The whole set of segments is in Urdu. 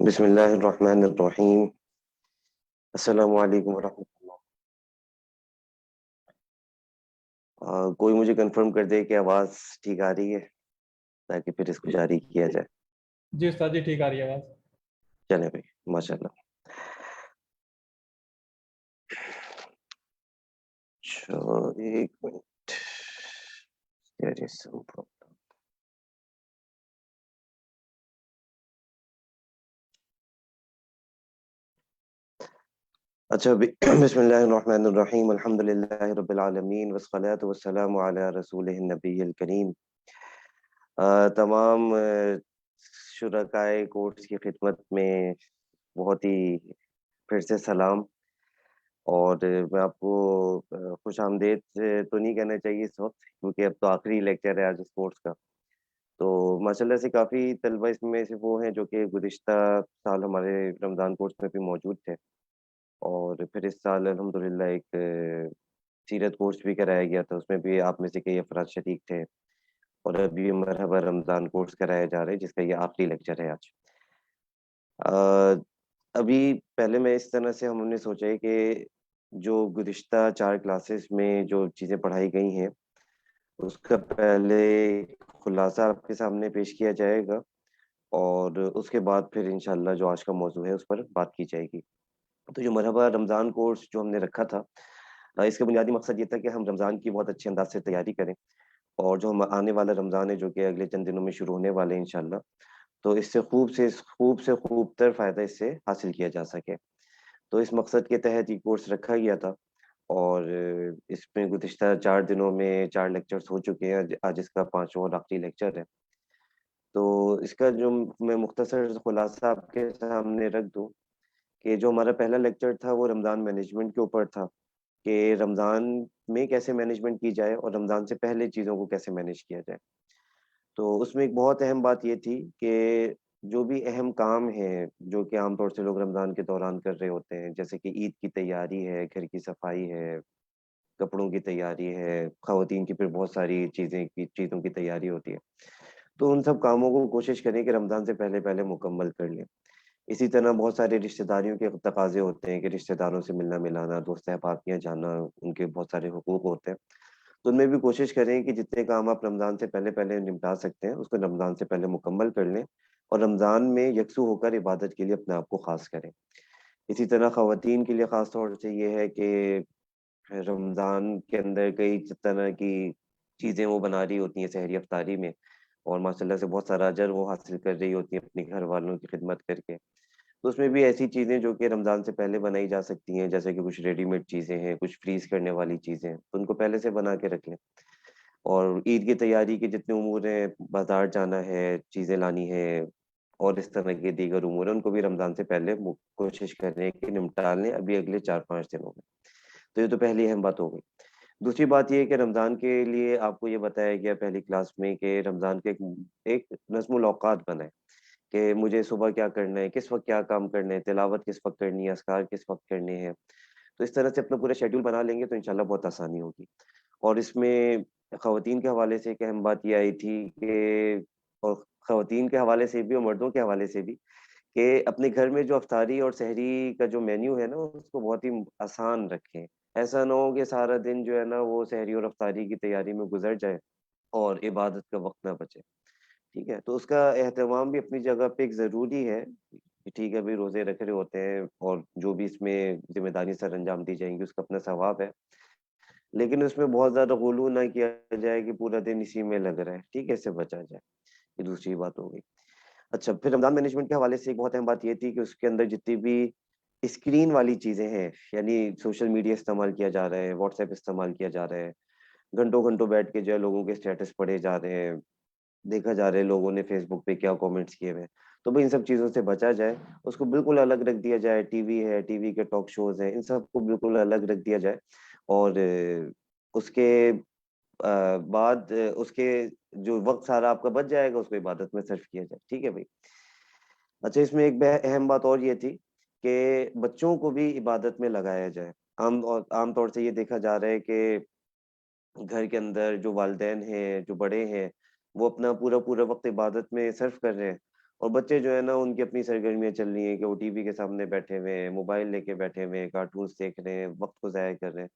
بسم اللہ الرحمن الرحیم. السلام علیکم ورحمۃ اللہ. کوئی مجھے کنفرم کر دے کہ آواز ٹھیک آ رہی ہے تاکہ پھر اس کو جاری کیا جائے. جی استاد جی ٹھیک آ رہی ہے آواز. چلے بھائی ماشاء اللہ. ایک منٹ. اچھا بسم اللہ الرحمن الرحیم. الحمد للہ رب العالمین والصلاة والسلام علی رسولہ النبی الکریم. تمام شرکائے کورس کی خدمت میں بہت ہی پھر سے سلام. اور میں آپ کو خوش آمدید تو نہیں کہنا چاہیے اس وقت کیونکہ اب تو آخری لیکچر ہے آج اس کورس کا. تو ماشاءاللہ سے کافی طلبہ اس میں سے وہ ہیں جو کہ گزشتہ سال ہمارے رمضان کورس میں بھی موجود تھے، اور پھر اس سال الحمدللہ ایک سیرت کورس بھی کرایا گیا تھا، اس میں بھی آپ میں سے کئی افراد شریک تھے. اور ابھی مرحبا رمضان کورس کرایا جا رہا ہے جس کا یہ آخری لیکچر ہے آج. ابھی پہلے میں اس طرح سے ہم نے سوچا ہے کہ جو گزشتہ 4 کلاسز میں جو چیزیں پڑھائی گئی ہیں اس کا پہلے خلاصہ آپ کے سامنے پیش کیا جائے گا، اور اس کے بعد پھر انشاءاللہ جو آج کا موضوع ہے اس پر بات کی جائے گی. تو جو مرحبا رمضان کورس جو ہم نے رکھا تھا، اس کا بنیادی مقصد یہ تھا کہ ہم رمضان کی بہت اچھے انداز سے تیاری کریں، اور جو ہم آنے والا رمضان ہے جو کہ اگلے چند دنوں میں شروع ہونے والے ہیں انشاءاللہ، تو اس سے خوب تر فائدہ اس سے حاصل کیا جا سکے. تو اس مقصد کے تحت یہ کورس رکھا گیا تھا، اور اس میں گزشتہ 4 دنوں میں 4 لیکچرز ہو چکے ہیں. آج اس کا 5واں اور آخری لیکچر ہے. تو اس کا جو میں مختصر خلاصہ آپ کے سامنے رکھ دوں کہ جو ہمارا پہلا لیکچر تھا وہ رمضان مینجمنٹ کے اوپر تھا کہ رمضان میں کیسے مینجمنٹ کی جائے اور رمضان سے پہلے چیزوں کو کیسے مینیج کیا جائے. تو اس میں ایک بہت اہم بات یہ تھی کہ جو بھی اہم کام ہیں جو کہ عام طور سے لوگ رمضان کے دوران کر رہے ہوتے ہیں، جیسے کہ عید کی تیاری ہے، گھر کی صفائی ہے، کپڑوں کی تیاری ہے، خواتین کی پھر بہت ساری چیزوں کی تیاری ہوتی ہے، تو ان سب کاموں کو کوشش کریں کہ رمضان سے پہلے مکمل کر لیں. اسی طرح بہت سارے رشتہ داریوں کے تقاضے ہوتے ہیں کہ رشتہ داروں سے ملنا ملانا، دوست احباب کے یہاں جانا، ان کے بہت سارے حقوق ہوتے ہیں. تو ان میں بھی کوشش کریں کہ جتنے کام آپ رمضان سے پہلے نمٹا سکتے ہیں اس کو رمضان سے پہلے مکمل کر لیں، اور رمضان میں یکسو ہو کر عبادت کے لیے اپنے آپ کو خاص کریں. اسی طرح خواتین کے لیے خاص طور سے یہ ہے کہ رمضان کے اندر کئی طرح کی چیزیں وہ بنا رہی ہوتی ہیں سحری افطاری میں، اور ماشاءاللہ سے بہت سارا اجر وہ حاصل کر رہی ہوتی ہیں اپنے گھر والوں کی خدمت کر کے۔ تو اس میں بھی ایسی چیزیں جو کہ رمضان سے پہلے بنائی جا سکتی ہیں، جیسے کہ کچھ ریڈی میڈ چیزیں ہیں، کچھ فریز کرنے والی چیزیں ہیں، تو ان کو پہلے سے بنا کے رکھ لیں۔ اور عید کی تیاری کے جتنے امور ہیں، بازار جانا ہے، چیزیں لانی ہے، اور اس طرح کے دیگر امور ہیں، ان کو بھی رمضان سے پہلے کوشش کریں کہ نمٹا لیں ابھی اگلے 4-5 دنوں میں۔ تو یہ تو پہلی اہم بات ہو گئی۔ دوسری بات یہ ہے کہ رمضان کے لیے آپ کو یہ بتایا گیا پہلی کلاس میں کہ رمضان کے ایک نظم الاوقات بنائے، کہ مجھے صبح کیا کرنا ہے، کس وقت کیا کام کرنا ہے، تلاوت کس وقت کرنی ہے، اذکار کس وقت کرنے ہیں۔ تو اس طرح سے اپنا پورا شیڈول بنا لیں گے تو انشاءاللہ بہت آسانی ہوگی۔ اور اس میں خواتین کے حوالے سے ایک اہم بات یہ آئی تھی کہ، اور خواتین کے حوالے سے بھی اور مردوں کے حوالے سے بھی، کہ اپنے گھر میں جو افطاری اور سحری کا جو مینیو ہے نا اس کو بہت ہی آسان رکھیں۔ ایسا نہ ہو کہ سارا دن جو ہے نا وہ سحری اور افطاری کی تیاری میں گزر جائے اور عبادت کا وقت نہ بچے۔ ٹھیک ہے، تو اس کا اہتمام بھی اپنی جگہ پہ ایک ضروری ہے کہ ٹھیک ہے بھائی، روزے رکھ رہے ہوتے ہیں اور جو بھی اس میں ذمہ داری سر انجام دی جائیں گی اس کا اپنا ثواب ہے، لیکن اس میں بہت زیادہ غلو نہ کیا جائے کہ پورا دن اسی میں لگ رہا ہے۔ ٹھیک ہے، اس سے بچا جائے، یہ دوسری بات ہو گئی۔ اچھا، پھر رمضان مینجمنٹ کے حوالے سے ایک بہت اہم بات یہ تھی کہ اس کے اندر جتنی بھی اسکرین والی چیزیں ہیں، یعنی سوشل میڈیا استعمال کیا جا رہا ہے، واٹس ایپ استعمال کیا جا رہا ہے، گھنٹوں گھنٹوں بیٹھ کے جو ہے لوگوں کے اسٹیٹس پڑھے جا رہے ہیں، دیکھا جا رہا ہے لوگوں نے فیس بک پہ کیا کامنٹس کیے ہوئے ہیں، تو بھائی ان سب چیزوں سے بچا جائے، اس کو بالکل الگ رکھ دیا جائے۔ ٹی وی ہے، ٹی وی کے ٹاک شوز ہیں، ان سب کو بالکل الگ رکھ دیا جائے، اور اس کے بعد اس کے جو وقت سارا آپ کا بچ جائے گا اس کو عبادت میں صرف کیا جائے۔ ٹھیک ہے بھائی۔ اچھا، اس میں ایک اہم بات اور یہ تھی کہ بچوں کو بھی عبادت میں لگایا جائے۔ عام طور سے یہ دیکھا جا رہا ہے کہ گھر کے اندر جو والدین ہیں، جو بڑے ہیں، وہ اپنا پورا پورا وقت عبادت میں صرف کر رہے ہیں، اور بچے جو ہے نا ان کی اپنی سرگرمیاں چل رہی ہیں کہ وہ ٹی وی کے سامنے بیٹھے ہوئے ہیں، موبائل لے کے بیٹھے ہوئے ہیں، کارٹونز دیکھ رہے ہیں، وقت کو ضائع کر رہے ہیں۔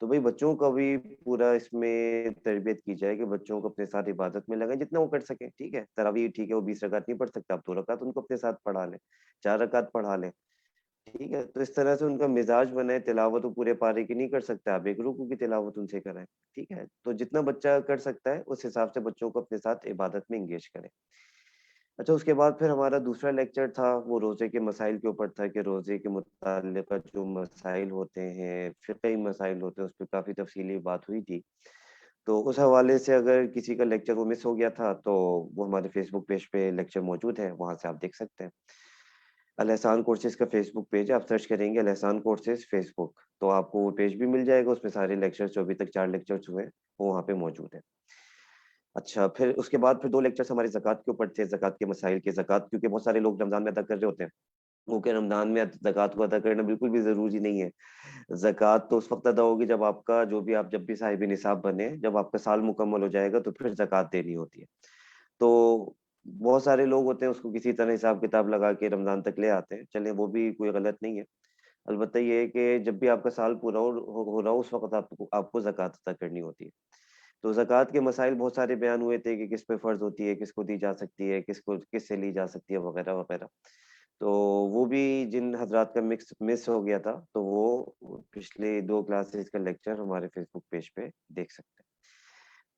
تو بھائی بچوں کا بھی پورا اس میں تربیت کی جائے کہ بچوں کو اپنے ساتھ عبادت میں لگائیں جتنا وہ کر سکیں۔ ٹھیک ہے، تراویح ٹھیک ہے وہ 20 رکعت نہیں پڑھ سکتا، آپ 2 رکعت ان کو اپنے ساتھ پڑھا لیں، 4 رکعت پڑھا لیں۔ ٹھیک ہے، تو اس طرح سے ان کا مزاج بنے، تلاوت وہ پورے پارے کی نہیں کر سکتا، آپ ایک رکوع کی تلاوت ان سے کرائیں۔ ٹھیک ہے، تو جتنا بچہ کر سکتا ہے اس حساب سے بچوں کو اپنے ساتھ عبادت میں انگیج کریں۔ اچھا، اس کے بعد پھر ہمارا دوسرا لیکچر تھا وہ روزے کے مسائل کے اوپر تھا، کہ روزے کے متعلقہ جو مسائل ہوتے ہیں، فقہی مسائل ہوتے ہیں، اس پہ کافی تفصیلی بات ہوئی تھی۔ تو اس حوالے سے اگر کسی کا لیکچر وہ مس ہو گیا تھا تو وہ ہمارے فیس بک پیج پہ لیکچر موجود ہے، وہاں سے آپ دیکھ سکتے ہیں۔ الاحسان کورسز کا فیس بک پیج ہے، آپ سرچ کریں گے الاحسان کورسز فیس بک تو آپ کو وہ پیج بھی مل جائے گا، اس میں سارے لیکچرز جو ابھی تک 4 لیکچرز ہوئے ہیں وہ وہاں پہ موجود ہیں۔ اچھا، پھر اس کے بعد پھر 2 لیکچرز ہمارے زکوٰۃ کے اوپر تھے، زکوٰۃ کے مسائل کے۔ زکوٰۃ کیونکہ بہت سارے لوگ رمضان میں ادا کر رہے ہوتے ہیں، وہ کہ رمضان میں زکوٰۃ کو ادا کرنا بالکل بھی ضروری نہیں ہے۔ زکوٰۃ تو اس وقت ادا ہوگی جب آپ کا جو بھی آپ جب بھی صاحب نصاب بنے، جب آپ کا سال مکمل ہو جائے گا تو پھر زکوٰۃ دینی ہوتی ہے۔ تو بہت سارے لوگ ہوتے ہیں اس کو کسی طرح حساب کتاب لگا کے رمضان تک لے آتے ہیں، چلیں وہ بھی کوئی غلط نہیں ہے۔ البتہ یہ ہے کہ جب بھی آپ کا سال پورا ہو رہا ہو اس وقت آپ کو زکوٰۃ ادا کرنی ہوتی ہے۔ تو زکوٰۃ کے مسائل بہت سارے بیان ہوئے تھے کہ کس پہ فرض ہوتی ہے، کس کو دی جا سکتی ہے، کس سے لی جا سکتی ہے، وغیرہ وغیرہ۔ تو وہ بھی جن حضرات کا مس ہو گیا تھا تو وہ پچھلے 2 کلاسز کا لیکچر ہمارے فیس بک پیج پہ دیکھ سکتے ہیں۔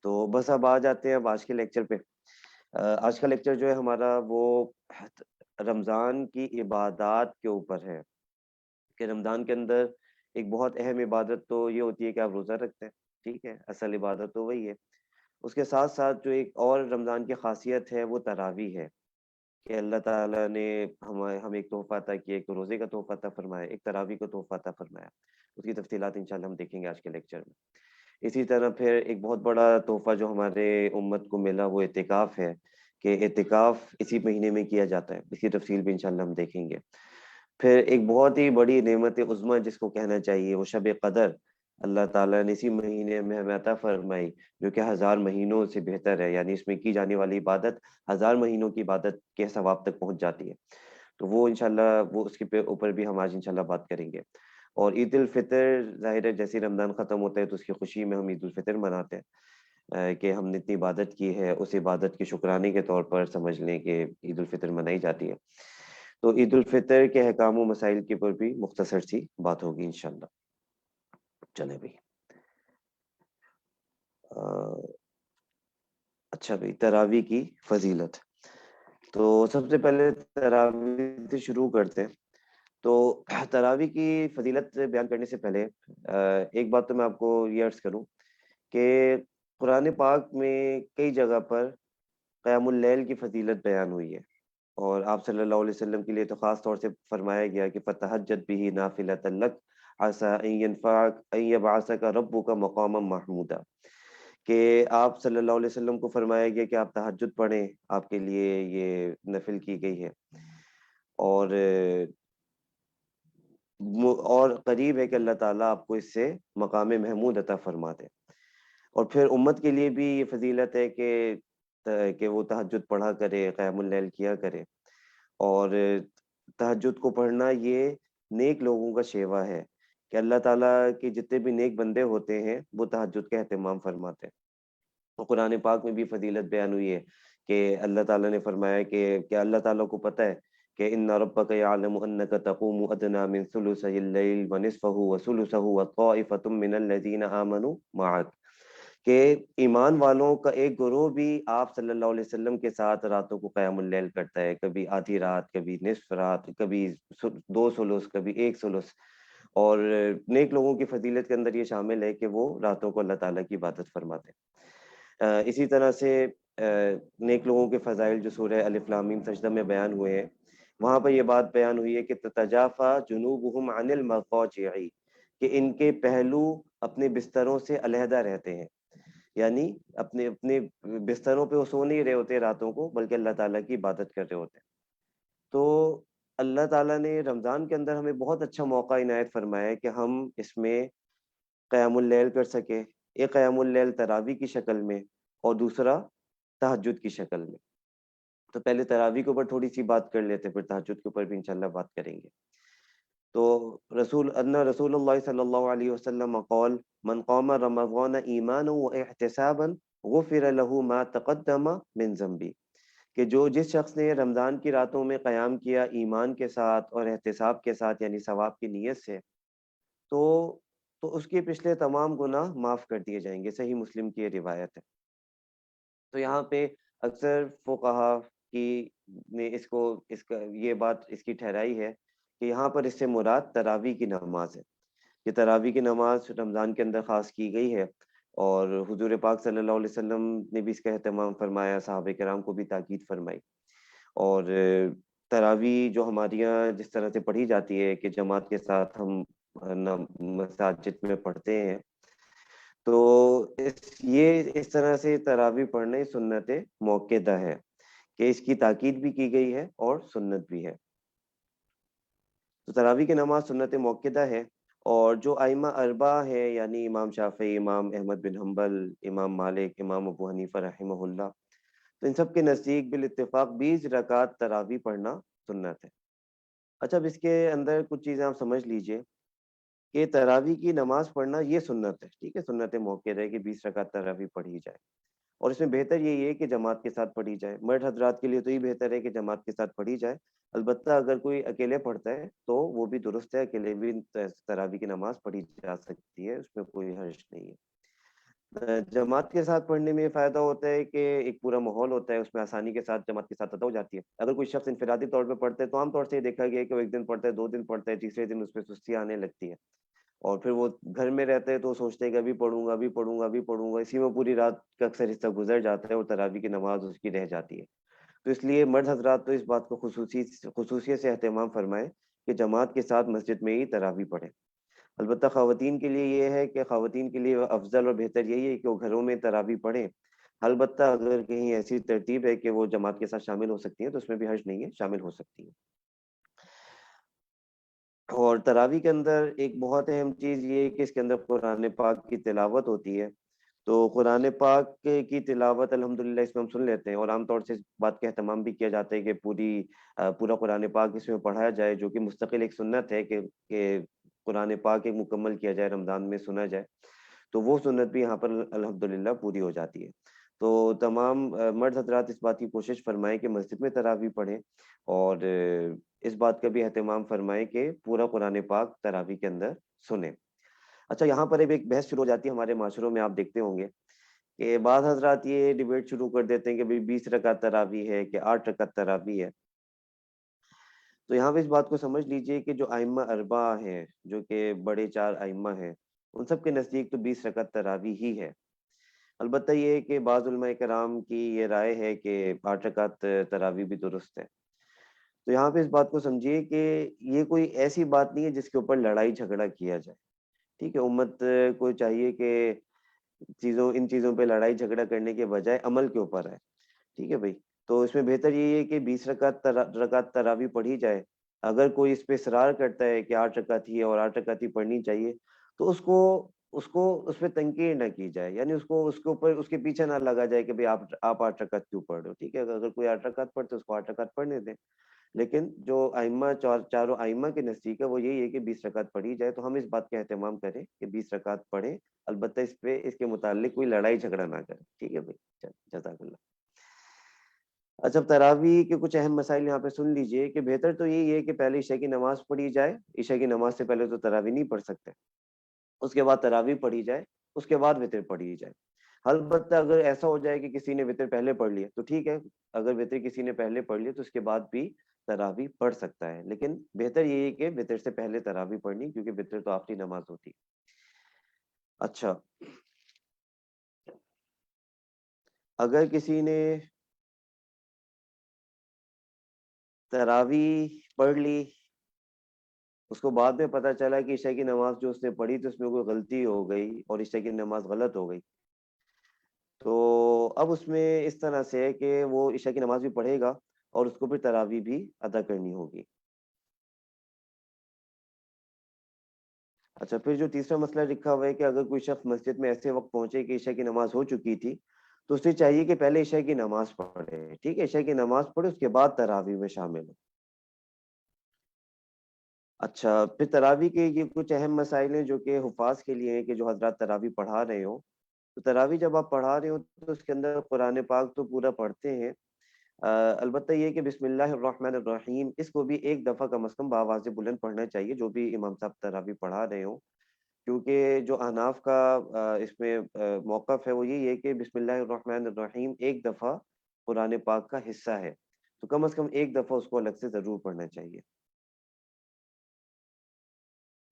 تو بس اب آ جاتے ہیں اب آج کے لیکچر پہ۔ آج کا لیکچر جو ہے ہمارا وہ رمضان کی عبادات کے اوپر ہے، کہ رمضان کے اندر ایک بہت اہم عبادت تو یہ ہوتی ہے کہ آپ روزہ رکھتے ہیں۔ ٹھیک ہے، اصل عبادت تو وہی ہے۔ اس کے ساتھ ساتھ جو ایک اور رمضان کی خاصیت ہے وہ تراویح ہے، کہ اللہ تعالیٰ نے ہمیں ایک تحفہ عطا کیا، ایک تو روزے کا تحفہ عطا فرمایا، ایک تراویح کا تحفہ عطا فرمایا۔ اس کی تفصیلات انشاءاللہ ہم دیکھیں گے آج کے لیکچر میں۔ اسی طرح پھر ایک بہت بڑا تحفہ جو ہمارے امت کو ملا وہ اعتکاف ہے، کہ اعتکاف اسی مہینے میں کیا جاتا ہے، اس کی تفصیل بھی انشاءاللہ ہم دیکھیں گے۔ پھر ایک بہت ہی بڑی نعمت عظمیٰ جس کو کہنا چاہیے وہ شب قدر، اللہ تعالیٰ نے اسی مہینے میں ہمیں عطا فرمائی، جو کہ 1000 مہینوں سے بہتر ہے، یعنی اس میں کی جانے والی عبادت 1000 مہینوں کی عبادت کے ثواب تک پہنچ جاتی ہے۔ تو وہ انشاءاللہ وہ اس کے اوپر بھی ہم آج انشاءاللہ بات کریں گے۔ اور عید الفطر ظاہر ہے جیسے رمضان ختم ہوتا ہے تو اس کی خوشی میں ہم عید الفطر مناتے ہیں، کہ ہم نے اتنی عبادت کی ہے، اس عبادت کے شکرانے کے طور پر سمجھ لیں کہ عید الفطر منائی جاتی ہے۔ تو عید الفطر کے احکام و مسائل کے اوپر بھی مختصر سی بات ہوگی انشاءاللہ۔ چلیں بھائی، اچھا بھائی، تراویح کی فضیلت. تو سب سے پہلے تراویح سے شروع کرتے ہیں. تو تراویح کی فضیلت بیان کرنے سے پہلے ایک بات تو میں آپ کو یہ عرض کروں کہ قرآن پاک میں کئی جگہ پر قیام اللیل کی فضیلت بیان ہوئی ہے، اور آپ صلی اللہ علیہ وسلم کے لیے تو خاص طور سے فرمایا گیا کہ فتہجد بھی نافلۃ لک عسى ان ينفعك ان يبعثك ربك مقاما محمودا، کہ آپ صلی اللہ علیہ وسلم کو فرمایا گیا کہ آپ تہجد پڑھیں، آپ کے لیے یہ نفل کی گئی ہے، اور اور قریب ہے کہ اللہ تعالیٰ آپ کو اس سے مقام محمود عطا فرما دے. اور پھر امت کے لیے بھی یہ فضیلت ہے کہ وہ تہجد پڑھا کرے، قیام اللیل کیا کرے. اور تہجد کو پڑھنا یہ نیک لوگوں کا شیوا ہے کہ اللہ تعالیٰ کے جتنے بھی نیک بندے ہوتے ہیں وہ تہجد کا اہتمام فرماتے ہیں. تو قرآن پاک میں بھی فضیلت بیان ہوئی ہے کہ اللہ تعالیٰ نے فرمایا کہ کیا اللہ تعالیٰ کو پتہ ہے کہ ان ربک یعلم انک تقوم ادنی من ثلثی اللیل ونصفہ وثلثہ وطائفۃ من الذین آمنوا معک، کہ ایمان والوں کا ایک گروہ بھی آپ صلی اللہ علیہ وسلم کے ساتھ راتوں کو قیام اللیل کرتا ہے، کبھی آدھی رات، کبھی نصف رات، کبھی دو ثلث، کبھی ایک ثلث. اور نیک لوگوں کی فضیلت کے اندر یہ شامل ہے کہ وہ راتوں کو اللہ تعالیٰ کی عبادت فرماتے ہیں. اسی طرح سے نیک لوگوں کے فضائل جو سورہ الف لام میم سجدہ میں بیان ہوئے ہیں، وہاں پر یہ بات بیان ہوئی ہے کہ تتجافا جنوبہم عن المضاجع، کہ ان کے پہلو اپنے بستروں سے علیحدہ رہتے ہیں، یعنی اپنے اپنے بستروں پہ وہ سو نہیں رہے ہوتے راتوں کو، بلکہ اللہ تعالیٰ کی عبادت کر رہے ہوتے ہیں. تو اللہ تعالیٰ نے رمضان کے اندر ہمیں بہت اچھا موقع عنایت فرمایا ہے کہ ہم اس میں قیام اللیل کر سکے. ایک قیام اللیل تراویح کی شکل میں، اور دوسرا تہجد کی شکل میں. تو پہلے تراویح کے اوپر تھوڑی سی بات کر لیتے، پھر تہجد کے اوپر بھی انشاءاللہ بات کریں گے. تو رسول اللہ صلی اللہ علیہ وسلم قال من قام رمضان ایمانا واحتسابا غفر له ما تقدم من ذنبی، کہ جس شخص نے رمضان کی راتوں میں قیام کیا ایمان کے ساتھ اور احتساب کے ساتھ، یعنی ثواب کی نیت سے، تو اس کے پچھلے تمام گناہ معاف کر دیے جائیں گے. صحیح مسلم کی یہ روایت ہے. تو یہاں پہ اکثر فقہا کی نے اس کا یہ بات اس کی ٹھہرائی ہے کہ یہاں پر اس سے مراد تراویح کی نماز ہے. یہ تراویح کی نماز رمضان کے اندر خاص کی گئی ہے، اور حضور پاک صلی اللہ علیہ وسلم نے بھی اس کا اہتمام فرمایا، صحابہ کرام کو بھی تاکید فرمائی. اور تراویح جو ہمارے یہاں جس طرح سے پڑھی جاتی ہے کہ جماعت کے ساتھ ہم مساجد میں پڑھتے ہیں، تو یہ اس طرح سے تراویح پڑھنے سنت موقدہ ہے کہ اس کی تاکید بھی کی گئی ہے اور سنت بھی ہے. تو تراویح کی نماز سنت موقدہ ہے. اور جو ائمہ اربعہ ہے، یعنی امام شافعی، امام احمد بن حنبل، امام مالک، امام ابو حنیفہ رحمہ اللہ، تو ان سب کے نزدیک بالاتفاق 20 رکعت تراویح پڑھنا سنت ہے. اچھا، اب اس کے اندر کچھ چیزیں آپ سمجھ لیجئے کہ تراویح کی نماز پڑھنا یہ سنت ہے، ٹھیک ہے، سنت موقع ہے کہ 20 رکعت تراویح پڑھی جائے. اور اس میں بہتر یہی ہے کہ جماعت کے ساتھ پڑھی جائے. مرد حضرات کے لیے تو یہ بہتر ہے کہ جماعت کے ساتھ پڑھی جائے. البتہ اگر کوئی اکیلے پڑھتا ہے تو وہ بھی درست ہے، اکیلے بھی تراویح کی نماز پڑھی جا سکتی ہے، اس میں کوئی حرج نہیں ہے. جماعت کے ساتھ پڑھنے میں یہ فائدہ ہوتا ہے کہ ایک پورا ماحول ہوتا ہے، اس میں آسانی کے ساتھ جماعت کے ساتھ ادا ہو جاتی ہے. اگر کوئی شخص انفرادی طور پہ پڑھتا ہے تو عام طور سے یہ دیکھا گیا ہے کہ وہ ایک دن پڑھتا ہے، 2 دن پڑھتا ہے، تیسرے دن اس پہ سستی آنے لگتی ہے، اور پھر وہ گھر میں رہتے ہیں تو سوچتے ہیں کہ ابھی پڑھوں گا، ابھی پڑھوں گا، ابھی پڑھوں گا، اسی میں پوری رات کا اکثر حصہ گزر جاتا ہے اور تراویح کی نماز اس کی رہ جاتی ہے. تو اس لیے مرد حضرات تو اس بات کو خصوصیت سے اہتمام فرمائیں کہ جماعت کے ساتھ مسجد میں ہی تراویح پڑھیں. البتہ خواتین کے لیے یہ ہے کہ خواتین کے لیے افضل اور بہتر یہی ہے کہ وہ گھروں میں تراویح پڑھیں. البتہ اگر کہیں ایسی ترتیب ہے کہ وہ جماعت کے ساتھ شامل ہو سکتی ہیں تو اس میں بھی حرج نہیں ہے، شامل ہو سکتی ہیں. اور تراویح کے اندر ایک بہت اہم چیز یہ ہے کہ اس کے اندر قرآن پاک کی تلاوت ہوتی ہے. تو قرآن پاک کی تلاوت الحمدللہ اس میں ہم سن لیتے ہیں، اور عام طور سے اس بات کا اہتمام بھی کیا جاتا ہے کہ پورا قرآن پاک اس میں پڑھایا جائے، جو کہ مستقل ایک سنت ہے کہ قرآن پاک ایک مکمل کیا جائے، رمضان میں سنا جائے. تو وہ سنت بھی یہاں پر الحمدللہ پوری ہو جاتی ہے. تو تمام مرد حضرات اس بات کی کوشش فرمائیں کہ مسجد میں تراویح پڑھیں، اور اس بات کا بھی اہتمام فرمائیں کہ پورا قرآن پاک تراویح کے اندر سنیں. اچھا، یہاں پر ایک بحث شروع ہو جاتی ہے ہمارے معاشروں میں، آپ دیکھتے ہوں گے کہ بعض حضرات یہ ڈیبیٹ شروع کر دیتے ہیں کہ بھئی 20 رکعت تراویح ہے کہ 8 رکعت تراویح ہے. تو یہاں پہ اس بات کو سمجھ لیجئے کہ جو ائمہ اربعہ ہیں، جو کہ بڑے 4 ائمہ ہیں، ان سب کے نزدیک تو 20 رکعت تراویح ہی ہے. البتہ یہ ہے کہ بعض علماء کرام کی یہ رائے ہے کہ 8 رکعت تراویح بھی درست ہے. تو یہاں پہ اس بات کو سمجھیے کہ یہ کوئی ایسی بات نہیں ہے جس کے اوپر لڑائی جھگڑا کیا جائے. ٹھیک ہے، امت کو چاہیے کہ ان چیزوں پہ لڑائی جھگڑا کرنے کے بجائے عمل کے اوپر ہے. ٹھیک ہے بھائی، تو اس میں بہتر یہی ہے کہ 20 رکعت تراویح پڑھی جائے. اگر کوئی اس پہ اصرار کرتا ہے کہ 8 رکعت ہی ہے اور 8 رکعت ہی پڑھنی چاہیے، تو اس کو اس پہ تنقید نہ کی جائے، یعنی اس کے اوپر اس کے پیچھے نہ لگا جائے کہ بھئی آپ 8 رکعت کیوں پڑھ رہے ہو. ٹھیک ہے، اگر کوئی 8 رکعت پڑھتے اس کو 8 رکعت پڑھنے دیں. لیکن جو چاروں ائمہ کے نزدیک ہے وہ یہی ہے کہ 20 رکعت پڑھی جائے. تو ہم اس بات کا اہتمام کریں کہ 20 رکعت پڑھیں، البتہ اس کے متعلق کوئی لڑائی جھگڑا نہ کریں. ٹھیک ہے بھائی، جزاک اللہ. اچھا، تراویح کے کچھ اہم مسائل یہاں پہ سن لیجئے کہ بہتر تو یہی ہے کہ پہلے عشاء کی نماز پڑھی جائے. عشاء کی نماز سے پہلے تو تراویح نہیں پڑھ سکتے. اس کے بعد تراویح پڑھی جائے، اس کے بعد وتر پڑھی جائے. البتہ اگر ایسا ہو جائے کہ کسی نے وتر پہلے پڑھ لیا تو ٹھیک ہے، اگر وتر کسی نے پہلے پڑھ لیا تو اس کے بعد بھی تراویح پڑھ سکتا ہے. لیکن بہتر یہ ہے کہ وتر سے پہلے تراویح پڑھنی، کیونکہ وتر تو آخری نماز ہوتی. اچھا، اگر کسی نے تراویح پڑھ لی، اس کو بعد میں پتا چلا کہ عشاء کی نماز جو اس نے پڑھی تو اس میں کوئی غلطی ہو گئی اور عشاء کی نماز غلط ہو گئی، تو اب اس میں اس طرح سے ہے کہ وہ عشاء کی نماز بھی پڑھے گا اور اس کو پھر تراویح بھی ادا کرنی ہوگی. اچھا، پھر جو تیسرا مسئلہ لکھا ہوا ہے کہ اگر کوئی شخص مسجد میں ایسے وقت پہنچے کہ عشاء کی نماز ہو چکی تھی تو اسے چاہیے کہ پہلے عشاء کی نماز پڑھے. ٹھیک ہے، عشاء کی نماز پڑھے، اس کے بعد تراویح میں شامل ہو. اچھا، پھر تراویح کے یہ کچھ اہم مسائل ہیں جو کہ حفاظ کے لیے ہیں کہ جو حضرات تراویح پڑھا رہے ہوں. تو تراویح جب آپ پڑھا رہے ہو تو اس کے اندر قرآن پاک تو پورا پڑھتے ہیں. البتہ یہ کہ بسم اللہ الرحمن الرحیم اس کو بھی ایک دفعہ کم از کم بآواز بلند پڑھنا چاہیے جو بھی امام صاحب تراویح پڑھا رہے ہوں. کیونکہ جو احناف کا اس میں موقف ہے وہ یہی ہے کہ بسم اللہ الرحمن الرحیم ایک دفعہ قرآن پاک کا حصہ ہے، تو کم از کم ایک دفعہ اس کو الگ سے ضرور پڑھنا چاہیے.